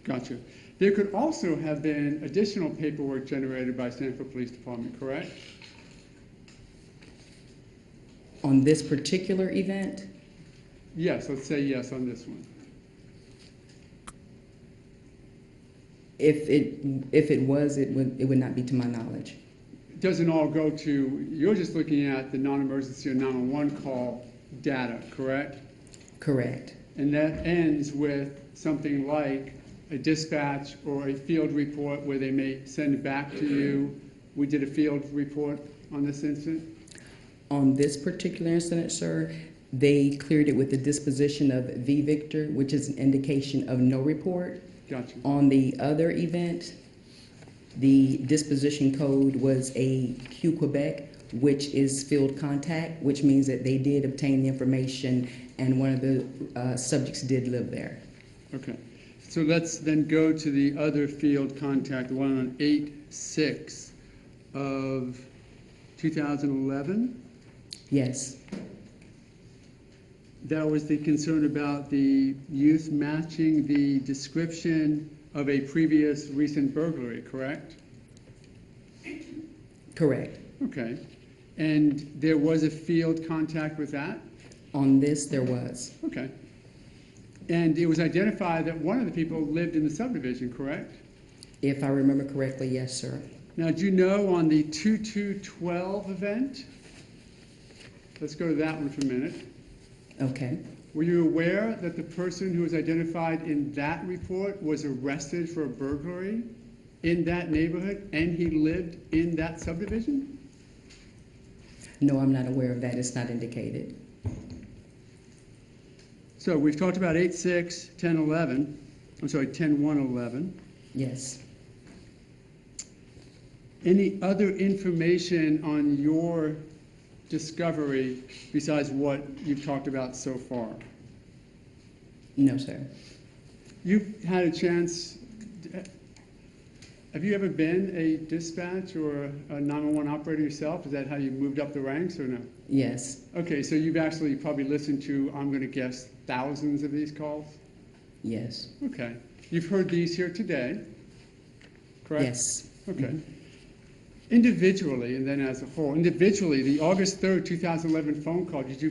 Gotcha. There could also have been additional paperwork generated by Sanford Police Department, correct? On this particular event, Yes, let's say yes on this one. if it was, it would not be to my knowledge. It doesn't all go to, you're just looking at the non-emergency or 911 call data, correct? Correct. And that ends with something like a dispatch or a field report where they may send it back to you. We did a field report on this incident. On this particular incident, sir, they cleared it with the disposition of V. Victor, which is an indication of no report. Gotcha. On the other event, the disposition code was a Q Quebec, which is field contact, which means that they did obtain the information and one of the subjects did live there. Okay. So let's then go to the other field contact, the one on 8/6 of 2011. Yes. that was the concern about the youth matching the description of a previous recent burglary, correct? Correct. Okay. And there was a field contact with that? On this, there was. Okay. And it was identified that one of the people lived in the subdivision, correct? If I remember correctly, yes, sir. Now, do you know on the 2212 event? Let's go to that one for a minute. Okay. Were you aware that the person who was identified in that report was arrested for a burglary in that neighborhood and he lived in that subdivision? No, I'm not aware of that. It's not indicated. So we've talked about 8/6, 10/11. I'm sorry, 10/1/11. Yes. Any other information on your discovery besides what you've talked about so far? No, sir. You've had a chance, have you ever been a dispatch or a 911 operator yourself? Is that how you moved up the ranks or no? Yes. Okay, so you've actually probably listened to, I'm going to guess, thousands of these calls? Yes. Okay. You've heard these here today, correct? Yes. Okay. Individually, and then as a whole, individually, the August 3rd, 2011 phone call, did you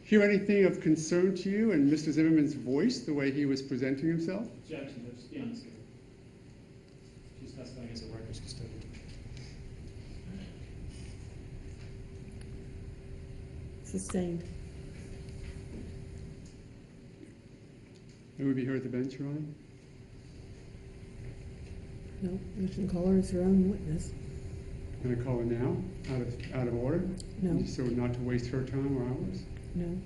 hear anything of concern to you in Mr. Zimmerman's voice, the way he was presenting himself? Objection, that's the answer. She's testifying as a records custodian. Sustained. It would be here at the bench, Your Honor? No, you can call her as your own witness. Can I call her now, out of order? No. So not to waste her time or ours? No.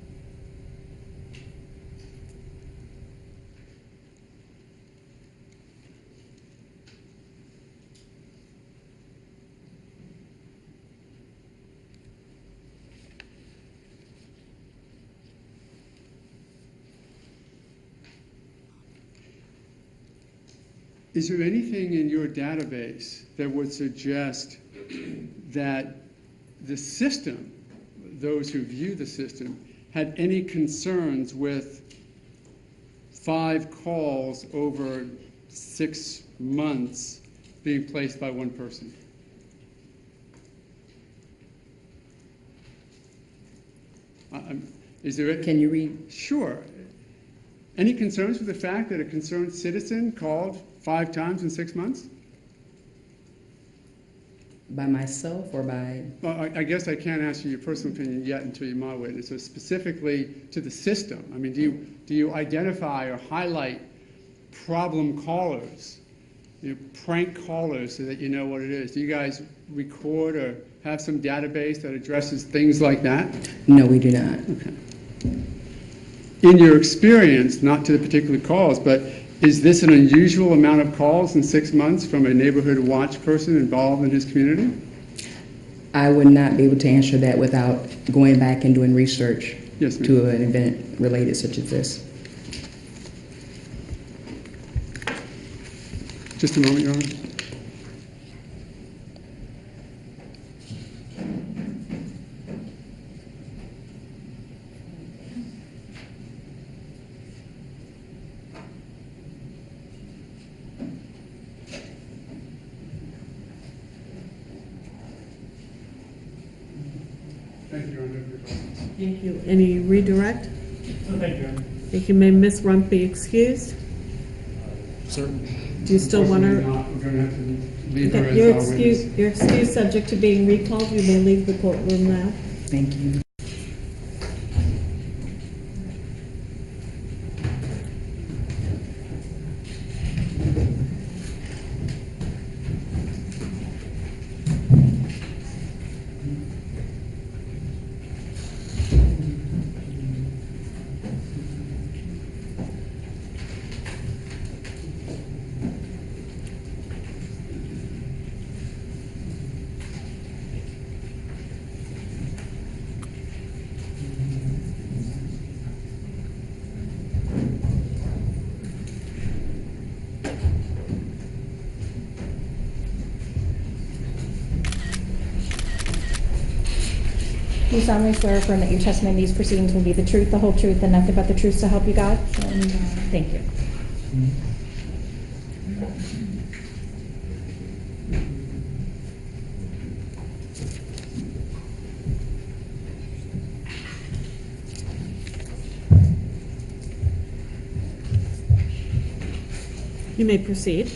Is there anything in your database that would suggest that the system, those who view the system, had any concerns with 5 calls over 6 months being placed by one person? Is there? Can you read? Sure. Any concerns with the fact that a concerned citizen called 5 times in 6 months? By myself or by? Well, I guess I can't ask you your personal opinion yet until you're my witness. So specifically to the system, I mean, do you identify or highlight problem callers, prank callers, so that you know what it is? Do you guys record or have some database that addresses things like that? No, we do not. Okay. In your experience, not to the particular calls, but is this an unusual amount of calls in 6 months from a neighborhood watch person involved in his community? I would not be able to answer that without going back and doing research Yes, ma'am. to an event related such as this. Just a moment, Your Honor. Thank you, Your Honor. Thank you. Any redirect? No, thank you, Aaron. Thank you. May Ms. Rump be excused? Certainly. Do you still want her? Unfortunately not. We're going to have to leave her Okay, as you're our witness. excused, you're excused subject to being recalled. You may leave the courtroom now. Thank you. Do you solemnly swear or affirm that your testimony in these proceedings will be the truth, the whole truth, and nothing but the truth, so help you God? Thank you. You may proceed.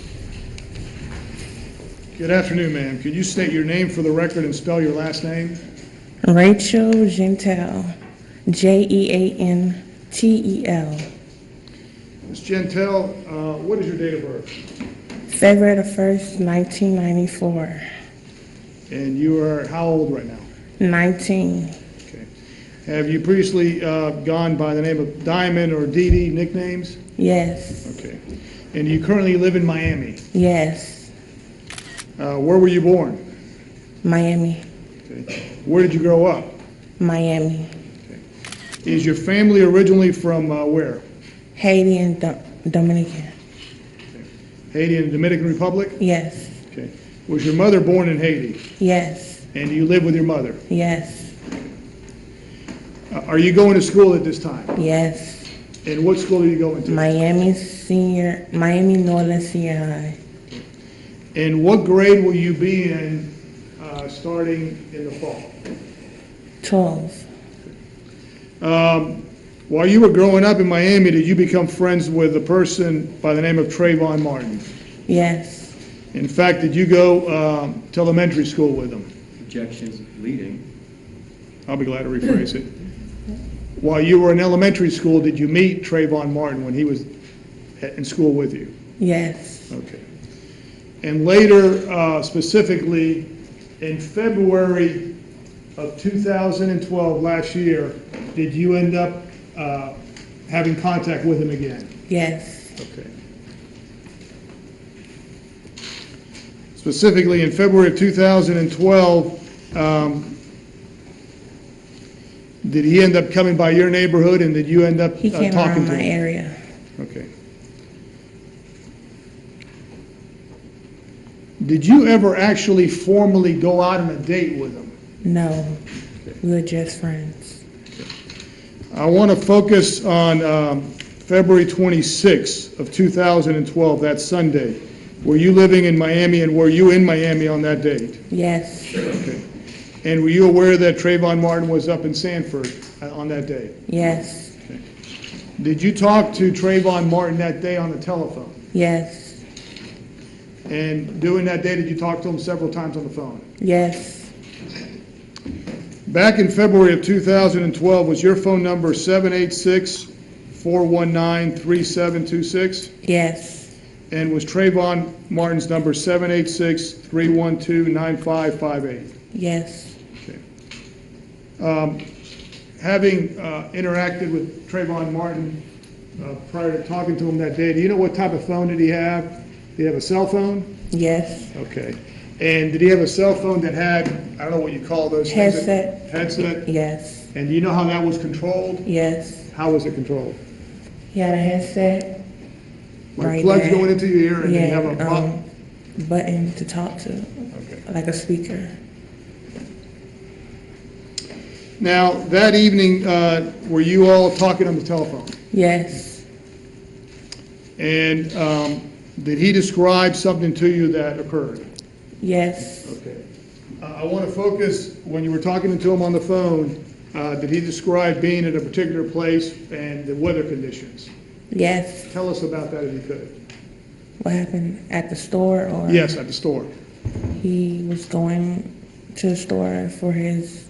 Good afternoon, ma'am. Could you state your name for the record and spell your last name? Rachel Gentel, Jeantel, Ms. Gentel, what is your date of birth? February the 1st, 1994, And you are how old right now? 19, Okay. Have you previously gone by the name of Diamond or Dee Dee nicknames? yes, Okay. And you currently live in Miami. yes, Where were you born? Miami, Okay. Where did you grow up? Miami, Is your family originally from where? Haiti and Dominican, Haiti and the Dominican Republic? yes, Okay. Was your mother born in Haiti? yes, And you live with your mother? yes, Are you going to school at this time? yes, And what school are you going to? Miami Northern Senior High, And what grade will you be in starting in the fall? 12, While you were growing up in Miami, did you become friends with a person by the name of Trayvon Martin? yes, In fact, did you go to elementary school with him? Objections leading. I'll be glad to rephrase it. While you were in elementary school, did you meet Trayvon Martin when he was in school with you? yes, Okay. And later, specifically, in February of 2012, last year, did you end up having contact with him again? yes, Okay. Specifically, in February of 2012, did he end up coming by your neighborhood, and did you end up he came talking around to my him? area, Okay. Did you ever actually formally go out on a date with him? no, we were just friends, I want to focus on February 26th of 2012, that Sunday. Were you living in Miami, and were you in Miami on that date? yes, Okay. And were you aware that Trayvon Martin was up in Sanford on that day? yes, Did you talk to Trayvon Martin that day on the telephone? yes, And during that day, did you talk to him several times on the phone? yes, Back in February of 2012, was your phone number 786-419-3726? yes, And was Trayvon Martin's number 786-312-9558? yes, Having interacted with Trayvon Martin prior to talking to him that day, do you know what type of phone did he have? Did he have a cell phone? yes, Okay. And did he have a cell phone that had, I don't know what you call those things? Headset. Headset? yes, And do you know how that was controlled? yes. How was it controlled? He had a headset, Like right plugs there. going into your ear, and then you have a Yeah, button? button to talk to, Okay. like a speaker. Now, that evening, were you all talking on the telephone? Yes, And did he describe something to you that occurred? yes, Okay. I want to focus, when you were talking to him on the phone, did he describe being at a particular place and the weather conditions? yes. Tell us about that if you could. What happened at the store, or? Yes, at the store. He was going to the store for his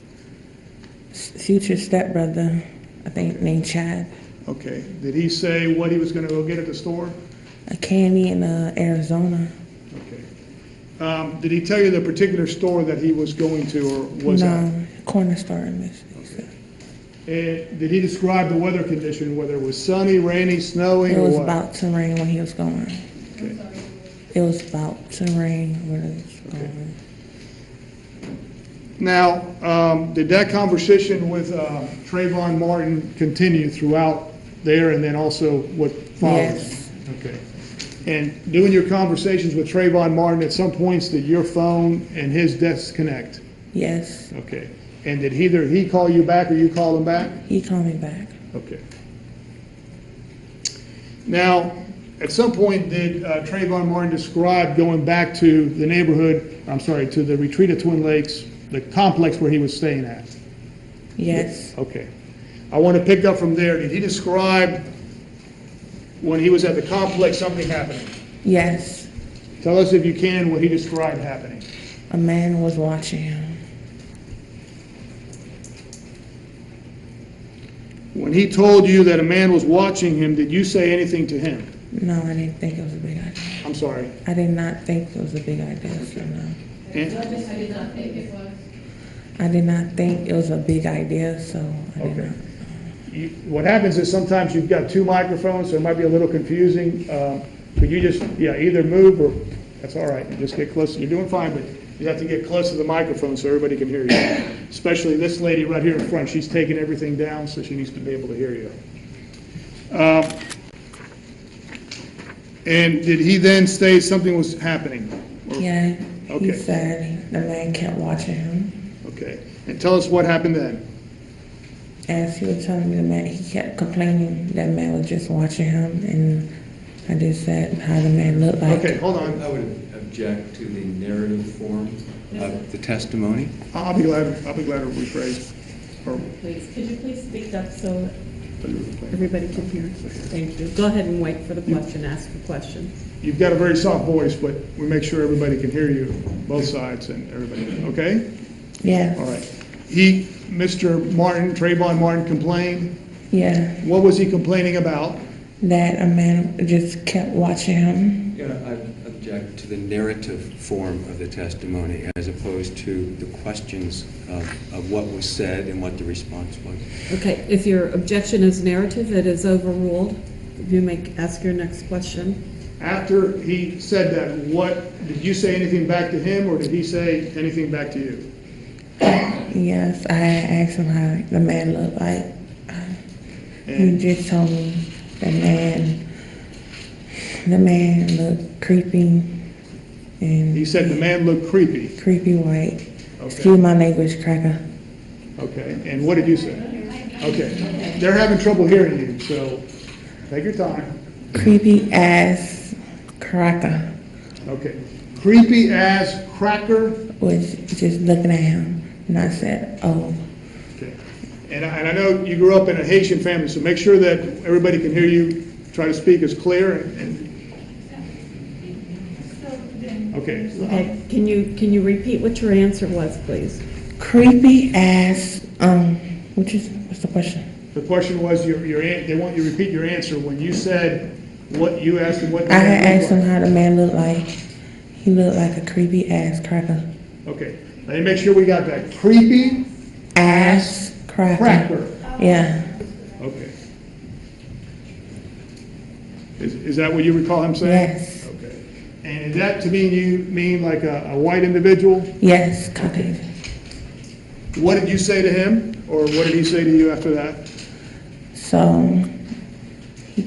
future stepbrother, I think named Chad, Okay. Did he say what he was going to go get at the store? a candy in Okay. Arizona. Did he tell you the particular store that he was going to, or was that? No, corner store in Michigan. And did he describe the weather condition, whether it was sunny, rainy, snowing, It or was what? about to rain when he was going. Okay. It was about to rain when he was going. Now, did that conversation with Trayvon Martin continue throughout there, and then also what followed? Yes, Okay. And during your conversations with Trayvon Martin, at some points did your phone and his disconnect? Yes. Okay. And did either he call you back or you call him back? He called me back. Okay. Now, at some point, did Trayvon Martin describe going back to the neighborhood, I'm sorry, to the retreat of Twin Lakes, the complex where he was staying at? Yes. Okay. I want to pick up from there. Did he describe when he was at the complex something happening? Yes. Tell us, if you can, what he described happening. A man was watching him. When he told you that a man was watching him, did you say anything to him? No, I didn't think it was a big idea. I'm sorry. I did not think it was a big idea, so no. And- I did not think it was. I did not think it was a big idea, so I did Okay. not. What happens is sometimes you've got two microphones, so it might be a little confusing. Could you just, either move or, that's all right, just get close. You're doing fine, but you have to get close to the microphone so everybody can hear you. Especially this lady right here in front, she's taking everything down, so she needs to be able to hear you. And did he then say something was happening? Or- Yeah, Okay. he said the man kept watching him. Okay, and tell us what happened then. As he was telling me, the man, he kept complaining that man was just watching him, and I just said how the man looked like. Okay, hold on. I would object to the narrative form of the testimony. I'll be glad to rephrase. Or- Please, could you please speak up so everybody can hear? Thank you. Go ahead and wait for the question, ask the question. You've got a very soft voice, but we make sure everybody can hear you, both sides and everybody, okay? Yeah. All right. Mr. Martin, Trayvon Martin complained. Yeah, What was he complaining about? that a man just kept watching him. Yeah, I object to the narrative form of the testimony as opposed to the questions of what was said and what the response was. Okay, if your objection is narrative, it is overruled. You may ask your next question. After he said that, did you say anything back to him, or did he say anything back to you? Yes, I asked him how the man looked like. He And just told me the man looked creepy he and said the man looked creepy. creepy white. Okay. Excuse my language, cracker. Okay, and what did you say? Okay, they're having trouble hearing you, so take your time. Creepy ass cracker Okay. Creepy ass cracker. was just looking at him, and I said, "Oh, Okay. And I know you grew up in a Haitian family, so make sure that everybody can hear you. Try to speak as clear and okay. Okay, can you repeat what your answer was, please? creepy ass." What's the question? The question was, they want you to repeat your answer. When you said what you asked him, what the I man had looked asked him like. how the man looked like. He looked like a creepy ass cracker. Okay, let me make sure we got that. Creepy Ass cracker. cracker. Yeah. Okay. Is that what you recall him saying? Yes. Okay. And is that to mean like a white individual? Yes, Caucasian. What did you say to him, or what did he say to you after that? So he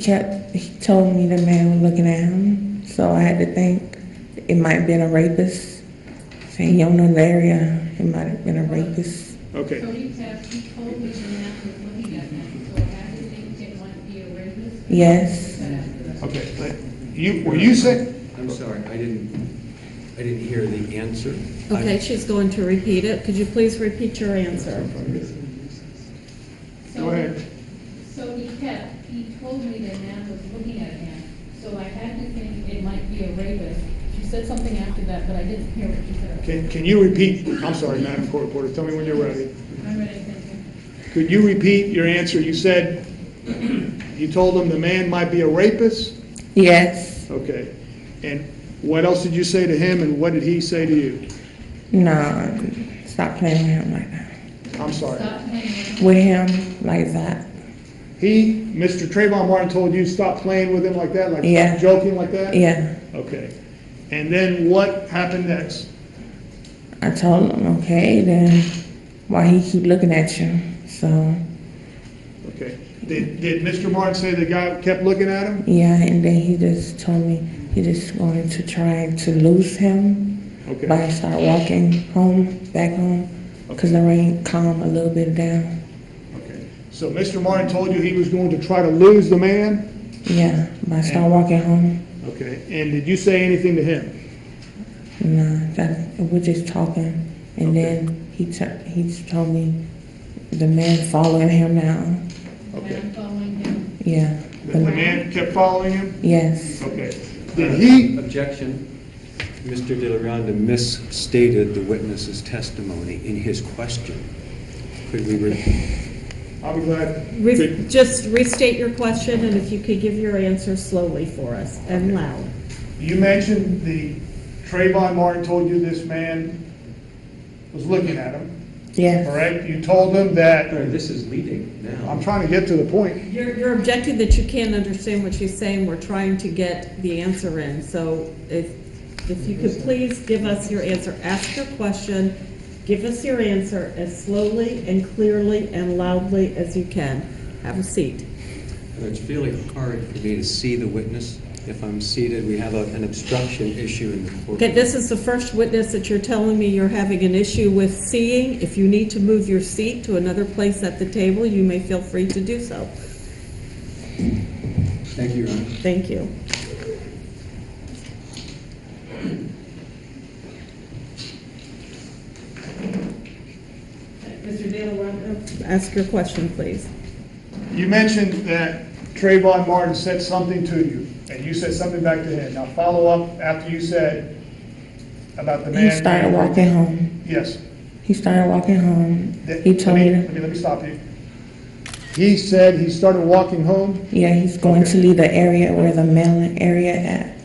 told me the man was looking at him. So I had to think it might have been a rapist. Saying you don't know the area, it might have been a rapist. Okay. So he told me the man was looking at him, so I had to think it might be a rapist. Yes. Okay. Were you saying? I'm sorry, I didn't hear the answer. Okay, she's going to repeat it. Could you please repeat your answer? Go ahead. So he told me the man was looking at him, so I had to think it might be a rapist. She said something after that, but I didn't hear what she said. Can you repeat? I'm sorry, Madam Court Reporter. Tell me when you're ready. I'm ready, thank you. Could you repeat your answer? You said you told him the man might be a rapist? Yes. Okay. And what else did you say to him, and what did he say to you? No, stop playing with him like that. I'm sorry. Stop playing with With him like that. Mr. Trayvon Martin told you stop playing with him like that, like Yeah. stop joking like that? Yeah. Okay. And then what happened next? I told him, okay, then why he keep looking at you? So, Okay. Did Mr. Martin say the guy kept looking at him? yeah, and then he just told me he just wanted to try to lose him. Okay. But I started walking back home, because the rain calmed a little bit down. Okay. So Mr. Martin told you he was going to try to lose the man? Yeah, but I started walking home. Okay. And did you say anything to him? We're just talking, and then he told me the man following him now. Okay. I'm following him. Yeah. The man kept following him? Yes. Okay. Did he? Objection. Mr. De La Ronda misstated the witness's testimony in his question. Could we I'll be glad. Just restate your question, and if you could give your answer slowly for us and loud. You mentioned Trayvon Martin told you this man was looking at him, Yes. correct? You told him that, This is leading now. I'm trying to get to the point. You're objecting that you can't understand what she's saying. We're trying to get the answer in. So if you could please give us your answer. Ask your question. Give us your answer as slowly and clearly and loudly as you can. Have a seat. It's really hard for me to see the witness. If I'm seated, we have an obstruction issue in the court. Okay, this is the first witness that you're telling me you're having an issue with seeing. If you need to move your seat to another place at the table, you may feel free to do so. Thank you, Your Honor. Thank you. Mr. De La Ronda, ask your question, please. You mentioned that Trayvon Martin said something to you, and you said something back to him. Now follow up after you said about the man. He started walking home. Yes. He started walking home. He told me. Let me stop you. He said he started walking home? Yeah, he's going to leave the area where the mailing area at.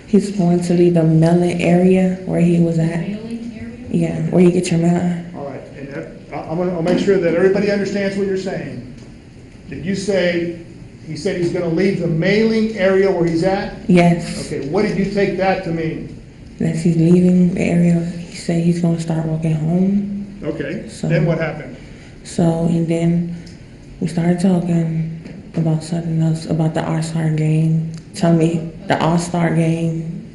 He's going to leave the mailing area where he was at. Mailing area? Yeah, where you get your mail. All right, and I'll make sure that everybody understands what you're saying. Did you say, he said he's gonna leave the mailing area where he's at? Yes. Okay, what did you take that to mean? That he's leaving the area. He said he's gonna start walking home. Okay, So- then what happened? So, and then we started talking about something else, about the All-Star game. Telling me the All-Star game.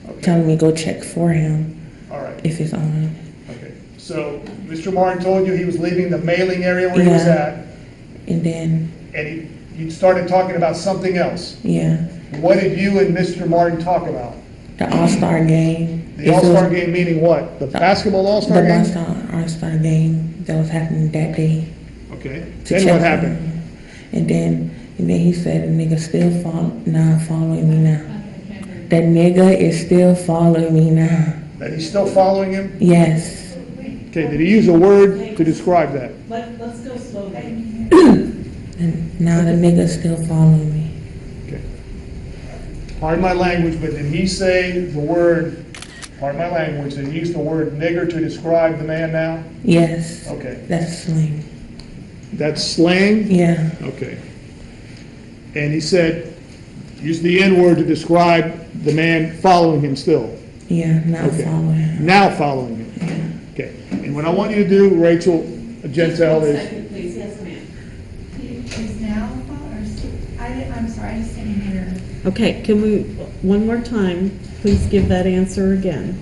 Okay. Telling me go check for him All right, if it's on. okay. So, Mr. Martin told you he was leaving the mailing area where he was Yeah. at, And then, and you started talking about something else. yeah, What did you and Mr. Martin talk about? the All-Star game. The All-Star game meaning what? The basketball All-Star game? The All-Star game that was happening that day. Okay, to then check what for happened? him. And then he said the nigga still following me now. That nigga is still following me now. That he's still following him? Yes. Okay, did he use a word to describe that? Let's go slowly. And now the nigga still following me. Okay. Pardon my language, but did he say the word, pardon my language, did he use the word nigger to describe the man now? Yes. Okay. That's slang. That's slang? Yeah. Okay. And he said, use the N-word to describe the man following him still? Yeah, now Okay. following him. Now following him? Yeah. Okay. And what I want you to do, Rachel Gentel, is, Second, please. Yes, ma'am. Is now, I'm sorry, I just didn't hear. Okay, can we, one more time, please give that answer again.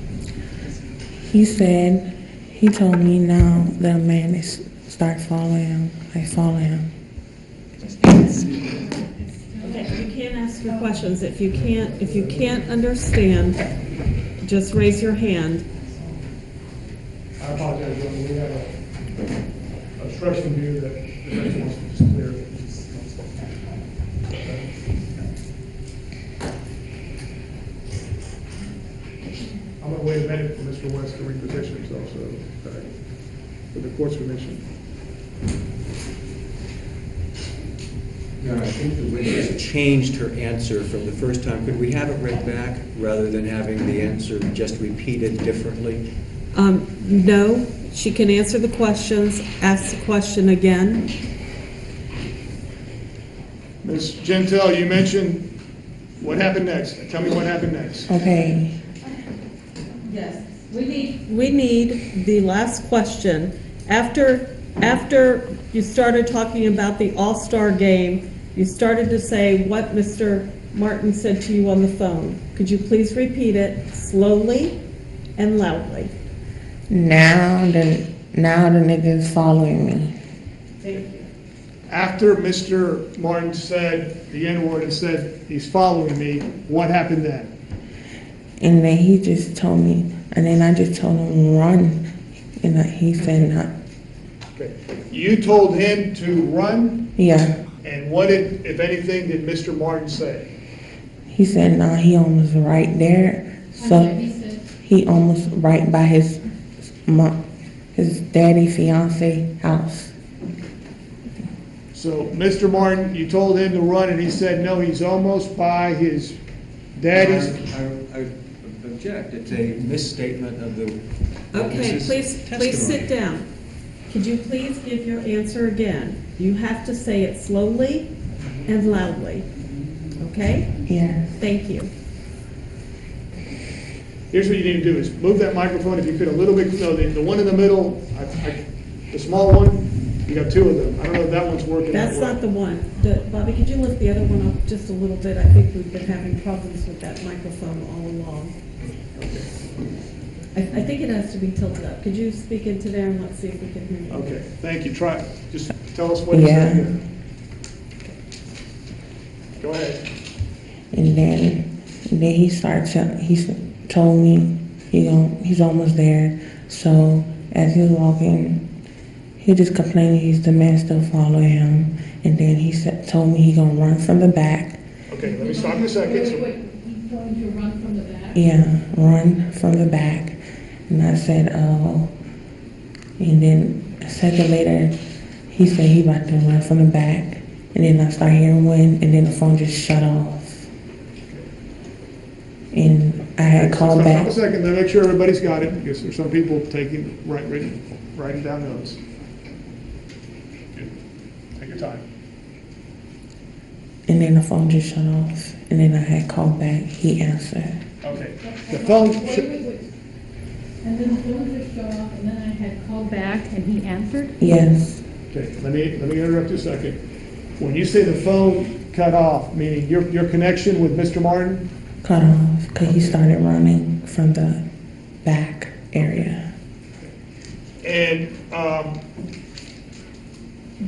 He told me now that a man is start following him. I follow him. Okay, you can't ask your questions. If you can't understand, just raise your hand. I apologize, John, we have a obstruction here that Rachel wants to just clear. I'm gonna wait a minute for Mr. West to reposition himself, so, with the court's permission. No, I think the witness changed her answer from the first time. Could we have it read back rather than having the answer just repeated differently? No, she can answer the questions, ask the question again. Ms. Gentel, you mentioned what happened next. Tell me what happened next. Okay. Yes, we need the last question. After you started talking about the All-Star game, you started to say what Mr. Martin said to you on the phone. Could you please repeat it slowly and loudly? Now the nigga is following me. Thank you. After Mr. Martin said the N-word and said he's following me, what happened then? And then he just told me, and then I just told him run, and he said no. Okay. You told him to run, Yeah, and what did, if anything, did Mr. Martin say? he said no. He almost right there, so He said, he almost right by his daddy fiance house. So, Mr. Martin, you told him to run, and he said no, he's almost by his daddy's. I object. It's a misstatement of the Okay, witness's please sit testimony. down. Could you please give your answer again? You have to say it slowly and loudly. Okay? Yes. Thank you. Here's what you need to do, is move that microphone, if you could, a little bit, no, the one in the middle, the small one, you got two of them. I don't know if that one's working that That's well. not the one. Bobby, could you lift the other one up just a little bit? I think we've been having problems with that microphone all along. I think it has to be tilted up. Could you speak into there and let's see if we can hear you? Okay, thank you. Try, just tell us what you Yeah. said. Go ahead. And then he told me he's almost there. So as he was walking, he just complaining he's the man still following him. And then he told me he gonna run from the back. Okay, let me stop you a second. wait, So- wait, he's going to run from the back? Yeah, run from the back. And I said, oh. And then a second later, he said he about to run from the back. And then I start hearing wind, and then the phone just shut off. And I had called Stop back. a second, let me make sure everybody's got it, because there's some people writing down notes. Take your time. And then the phone just shut off. And then I had called back. He answered. Okay, the phone, Wait. And then the phone just shut off, and then I had called back, and he answered? Yes. okay, let me interrupt you a second. When you say the phone cut off, meaning your connection with Mr. Martin? Cut off because he started running from the back area. And,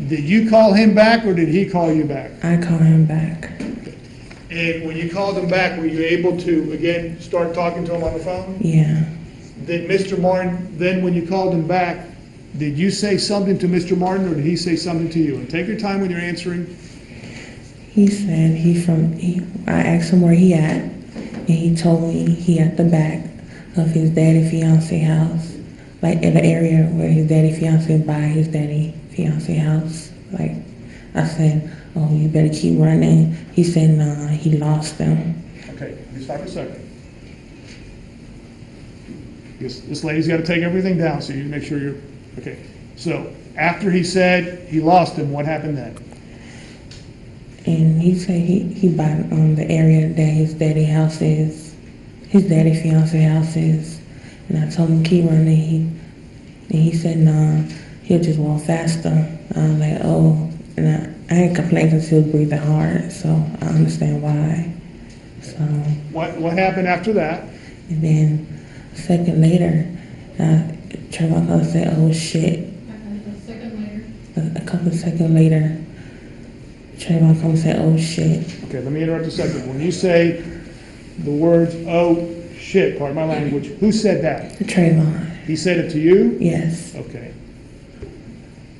did you call him back, or did he call you back? I called him back. And when you called him back, were you able to, again, start talking to him on the phone? Yeah. Did Mr. Martin, then when you called him back, did you say something to Mr. Martin, or did he say something to you? And take your time when you're answering. He said I asked him where he at, and he told me he at the back of his daddy fiance house, like in the area where his daddy fiance by his daddy fiance house. Like I said, oh, you better keep running. He said, nah, he lost them. Okay, just stop a second. This lady's got to take everything down, so you make sure you're, okay. So after he said he lost him, what happened then? And he said he bought the area that his daddy house is, his daddy fiance house is. And I told him keep running. He said nah, he'll just walk faster. I was like, oh, and I ain't complaining because he was breathing hard, so I understand why. So What happened after that? and then a second later, Trevor said, oh shit. A second later? A couple of seconds later, Trayvon come and say, oh shit. Okay, let me interrupt a second. When you say the words, oh shit, pardon my language, who said that? Trayvon, He said it to you? yes. Okay.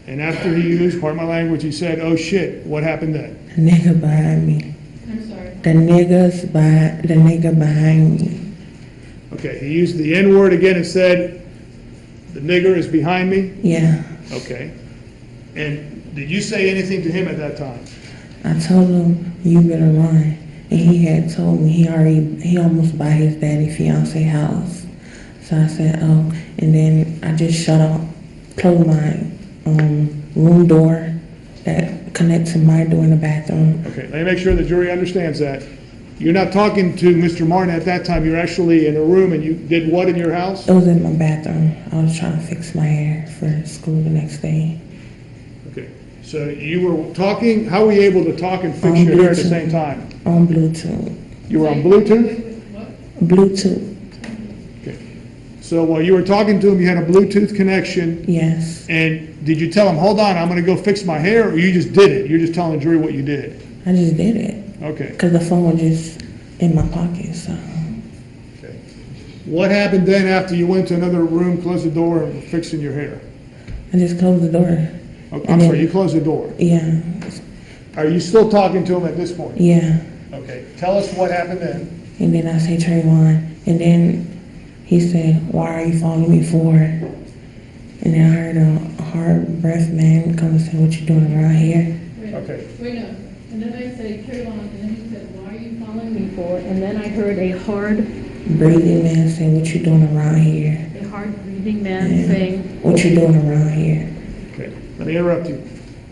And after he used, pardon my language, he said, oh shit, what happened then? The nigga behind me. I'm sorry. The nigga behind me. Okay, he used the N-word again and said, the nigger is behind me? Yeah. Okay. And did you say anything to him at that time? I told him, you better run. And he had told me he almost by his daddy fiance house. So I said, oh, and then I just closed my room door that connects to my door in the bathroom. Okay, let me make sure the jury understands that. You're not talking to Mr. Martin at that time, you're actually in a room, and you did what in your house? It was in my bathroom. I was trying to fix my hair for school the next day. Okay, So you were talking, how were you able to talk and fix On your hair at the Bluetooth. same time? On Bluetooth. You were on Bluetooth? Bluetooth, Okay. So while you were talking to him, you had a Bluetooth connection, yes. and did you tell him, hold on, I'm gonna go fix my hair, or you just did it? You're just telling the jury what you did? I just did it. Okay. Because the phone was just in my pocket, so. Okay. What happened then after you went to another room, closed the door, and were fixing your hair? I just closed the door. Oh, And I'm then- sorry, you closed the door. Yeah, Are you still talking to him at this point? yeah. Okay, tell us what happened then. And then I say Trayvon. And then he said, why are you following me for? And then I heard a hard breath man come and say, what you doing around here? Okay. Wait, no. And then I say, Trayvon, and then he said, why are you following me for? And then I heard a hard Breathing man say, what you doing around here? breathing man Yeah. saying, What you doing around here? Okay, let me interrupt you.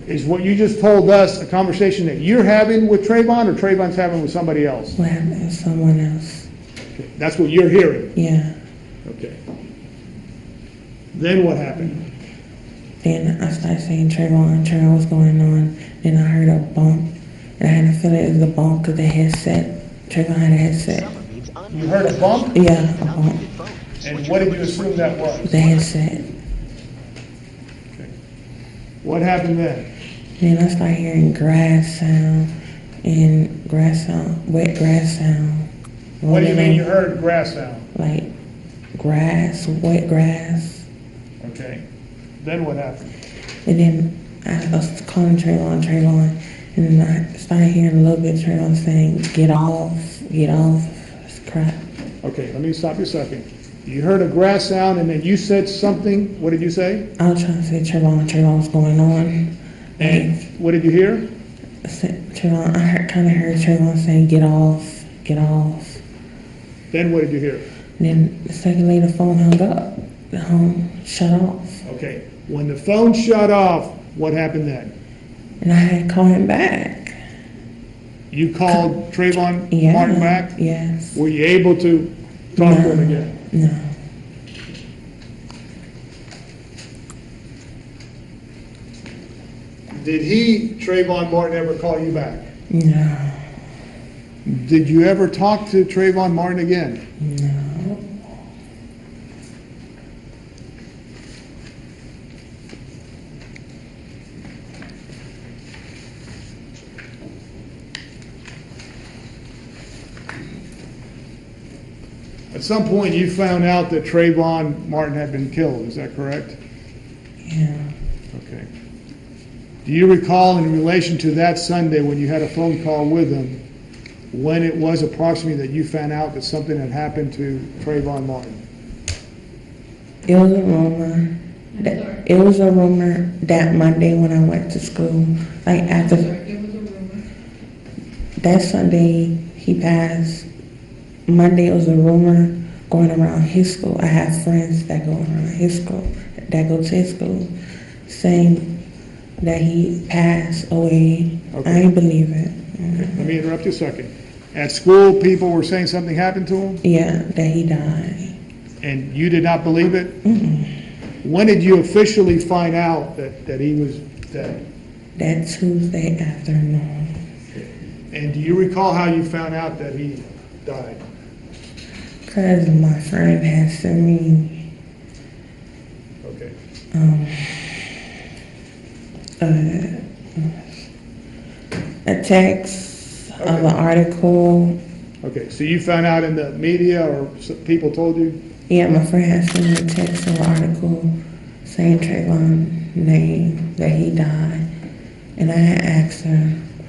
Is what you just told us a conversation that you're having with Trayvon, or Trayvon's having with somebody else? What happened to someone else? Okay, that's what you're hearing? Yeah. Okay. Then what happened? Then I started saying, Trayvon, what's going on? Then I heard a bump. And I had to feel it was a bump because the headset, Trayvon had a headset. You heard a bump? Yeah, a bump. And what did you assume that was? The headset. Okay. What happened then? Then I started hearing grass sound and grass sound, wet grass sound. What do you mean you heard grass sound? Like grass, wet grass. Okay. Then what happened? And then I was calling Trayvon, and then I started hearing a little bit of Trayvon saying, get off. It's crap. Okay, let me stop you a second. You heard a grass sound and then you said something. What did you say? I was trying to say, Trayvon, what's going on? And what did you hear? Trayvon, I kind of heard Trayvon saying, get off. Then what did you hear? And then the second later, the phone hung up. The phone shut off. Okay. When the phone shut off, what happened then? And I had to call him back. You called Trayvon Yeah. Martin back? Yes. Were you able to talk to him again? No. Did Trayvon Martin, ever call you back? No. Did you ever talk to Trayvon Martin again? No. At some point, you found out that Trayvon Martin had been killed, is that correct? Yeah. Okay. Do you recall in relation to that Sunday when you had a phone call with him, when it was approximately that you found out that something had happened to Trayvon Martin? It was a rumor. It was a rumor that Monday when I went to school. Like after it was a rumor. that Sunday he passed. Monday it was a rumor going around his school. I have friends that go around his school, that go to his school, saying that he passed away. Okay. I ain't believe it. Okay, let me interrupt you a second. At school, people were saying something happened to him, Yeah, that he died. and you did not believe it? Mm-mm. When did you officially find out that he was dead? That Tuesday afternoon. And do you recall how you found out that he died? Because my friend had sent me Okay. A text of an article. Okay, so you found out in the media or people told you? Yeah, my friend had sent me a text of an article saying Trayvon's name, that he died. And I had asked her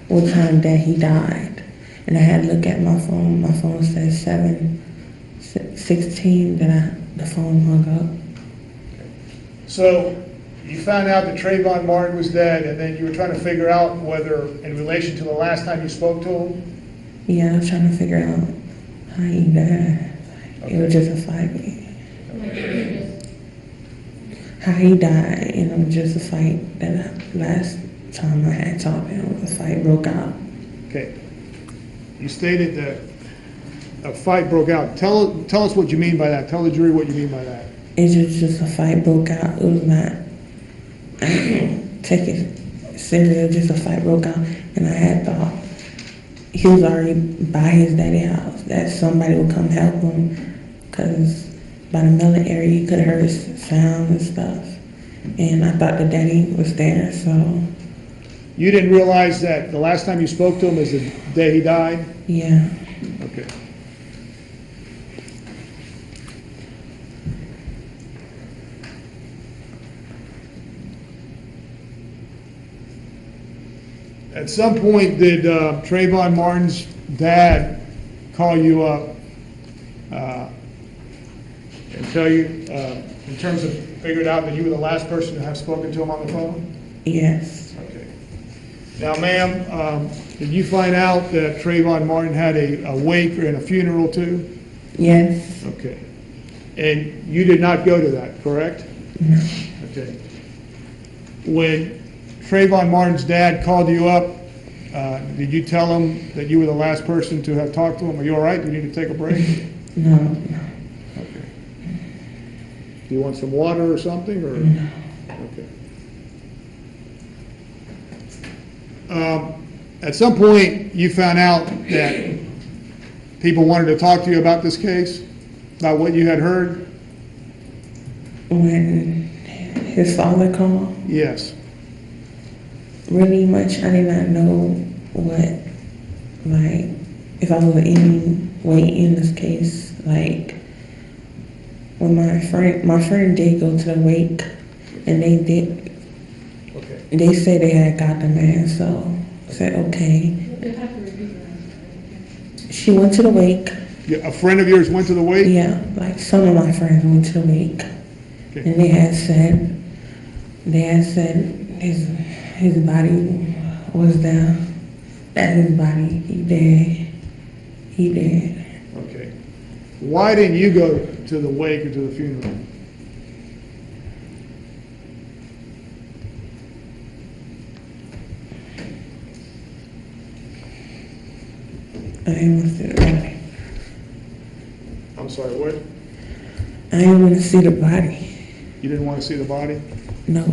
what time that he died. And I had to look at my phone. My phone said 7:16, then the phone hung up. So you found out that Trayvon Martin was dead, and then you were trying to figure out whether, in relation to the last time you spoke to him? Yeah, I was trying to figure out how he died. It was just a fight. How he died, you know, just a fight. That last time I had talked to him, the fight broke out. Okay. You stated that a fight broke out. Tell us what you mean by that. Tell the jury what you mean by that. It's just a fight broke out. It was not, I didn't take it serious, just a fight broke out, and I had thought he was already by his daddy's house, that somebody would come help him, because by the Mellon area, you could have heard sounds and stuff. And I thought the daddy was there, so You didn't realize that the last time you spoke to him is the day he died? yeah. Okay. At some point, did Trayvon Martin's dad call you up and tell you, in terms of figured out that you were the last person to have spoken to him on the phone? Yes. Okay. Now, ma'am, did you find out that Trayvon Martin had a wake and a funeral too? Yes. Okay. And you did not go to that, correct? No. Okay. When Trayvon Martin's dad called you up, did you tell him that you were the last person to have talked to him? Are you all right? Do you need to take a break? No. Okay. Do you want some water or something, or? No. Okay. At some point, you found out that people wanted to talk to you about this case, about what you had heard? When his father called, Yes. really much, I did not know what, like, if I was any way in this case. Like, when my friend did go to the wake, and they said they had got the man, so I said, okay. She went to the wake. Yeah, a friend of yours went to the wake? Yeah, like some of my friends went to the wake. Okay. And they had said his body was there. That's his body. He dead. Okay. Why didn't you go to the wake or to the funeral? I didn't want to see the body. I'm sorry, what? I didn't want to see the body. You didn't want to see the body? No.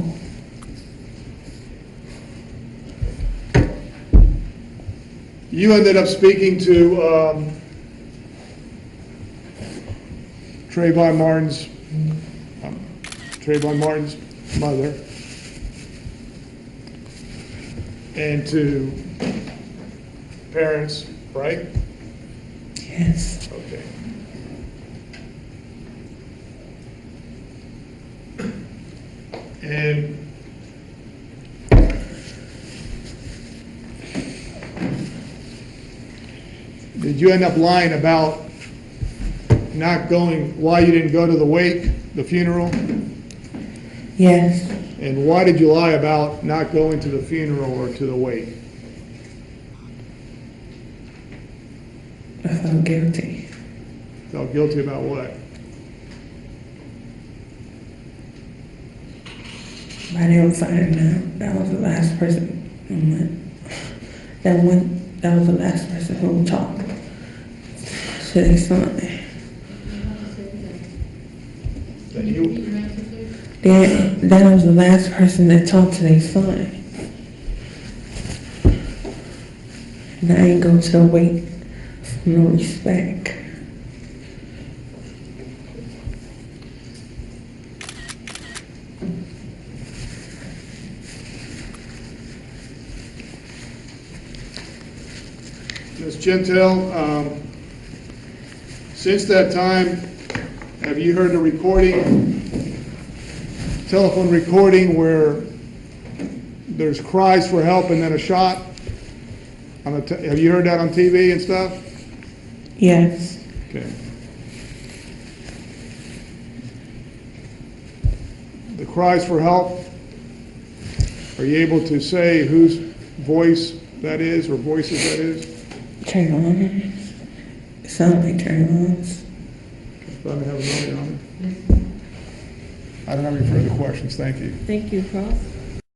You ended up speaking to Trayvon Martin's mother and to parents, right? Yes. Okay. And did you end up lying about not going, why you didn't go to the wake, the funeral? Yes. And why did you lie about not going to the funeral or to the wake? I felt guilty. Felt guilty about what? By them finding out that was the last person who went. That was the last person who talked to their son. That you, That was the last person that talked to their son. And I ain't go to the wake for no respect. Ms. Gentile, since that time, have you heard the telephone recording where there's cries for help and then a shot? Have you heard that on TV and stuff? Yes. Okay. The cries for help, are you able to say whose voice that is or voices that is? Trayvon. It sounds like Trayvon's. Let me have a moment on it. I don't have any further questions. Thank you. Thank you, Prof.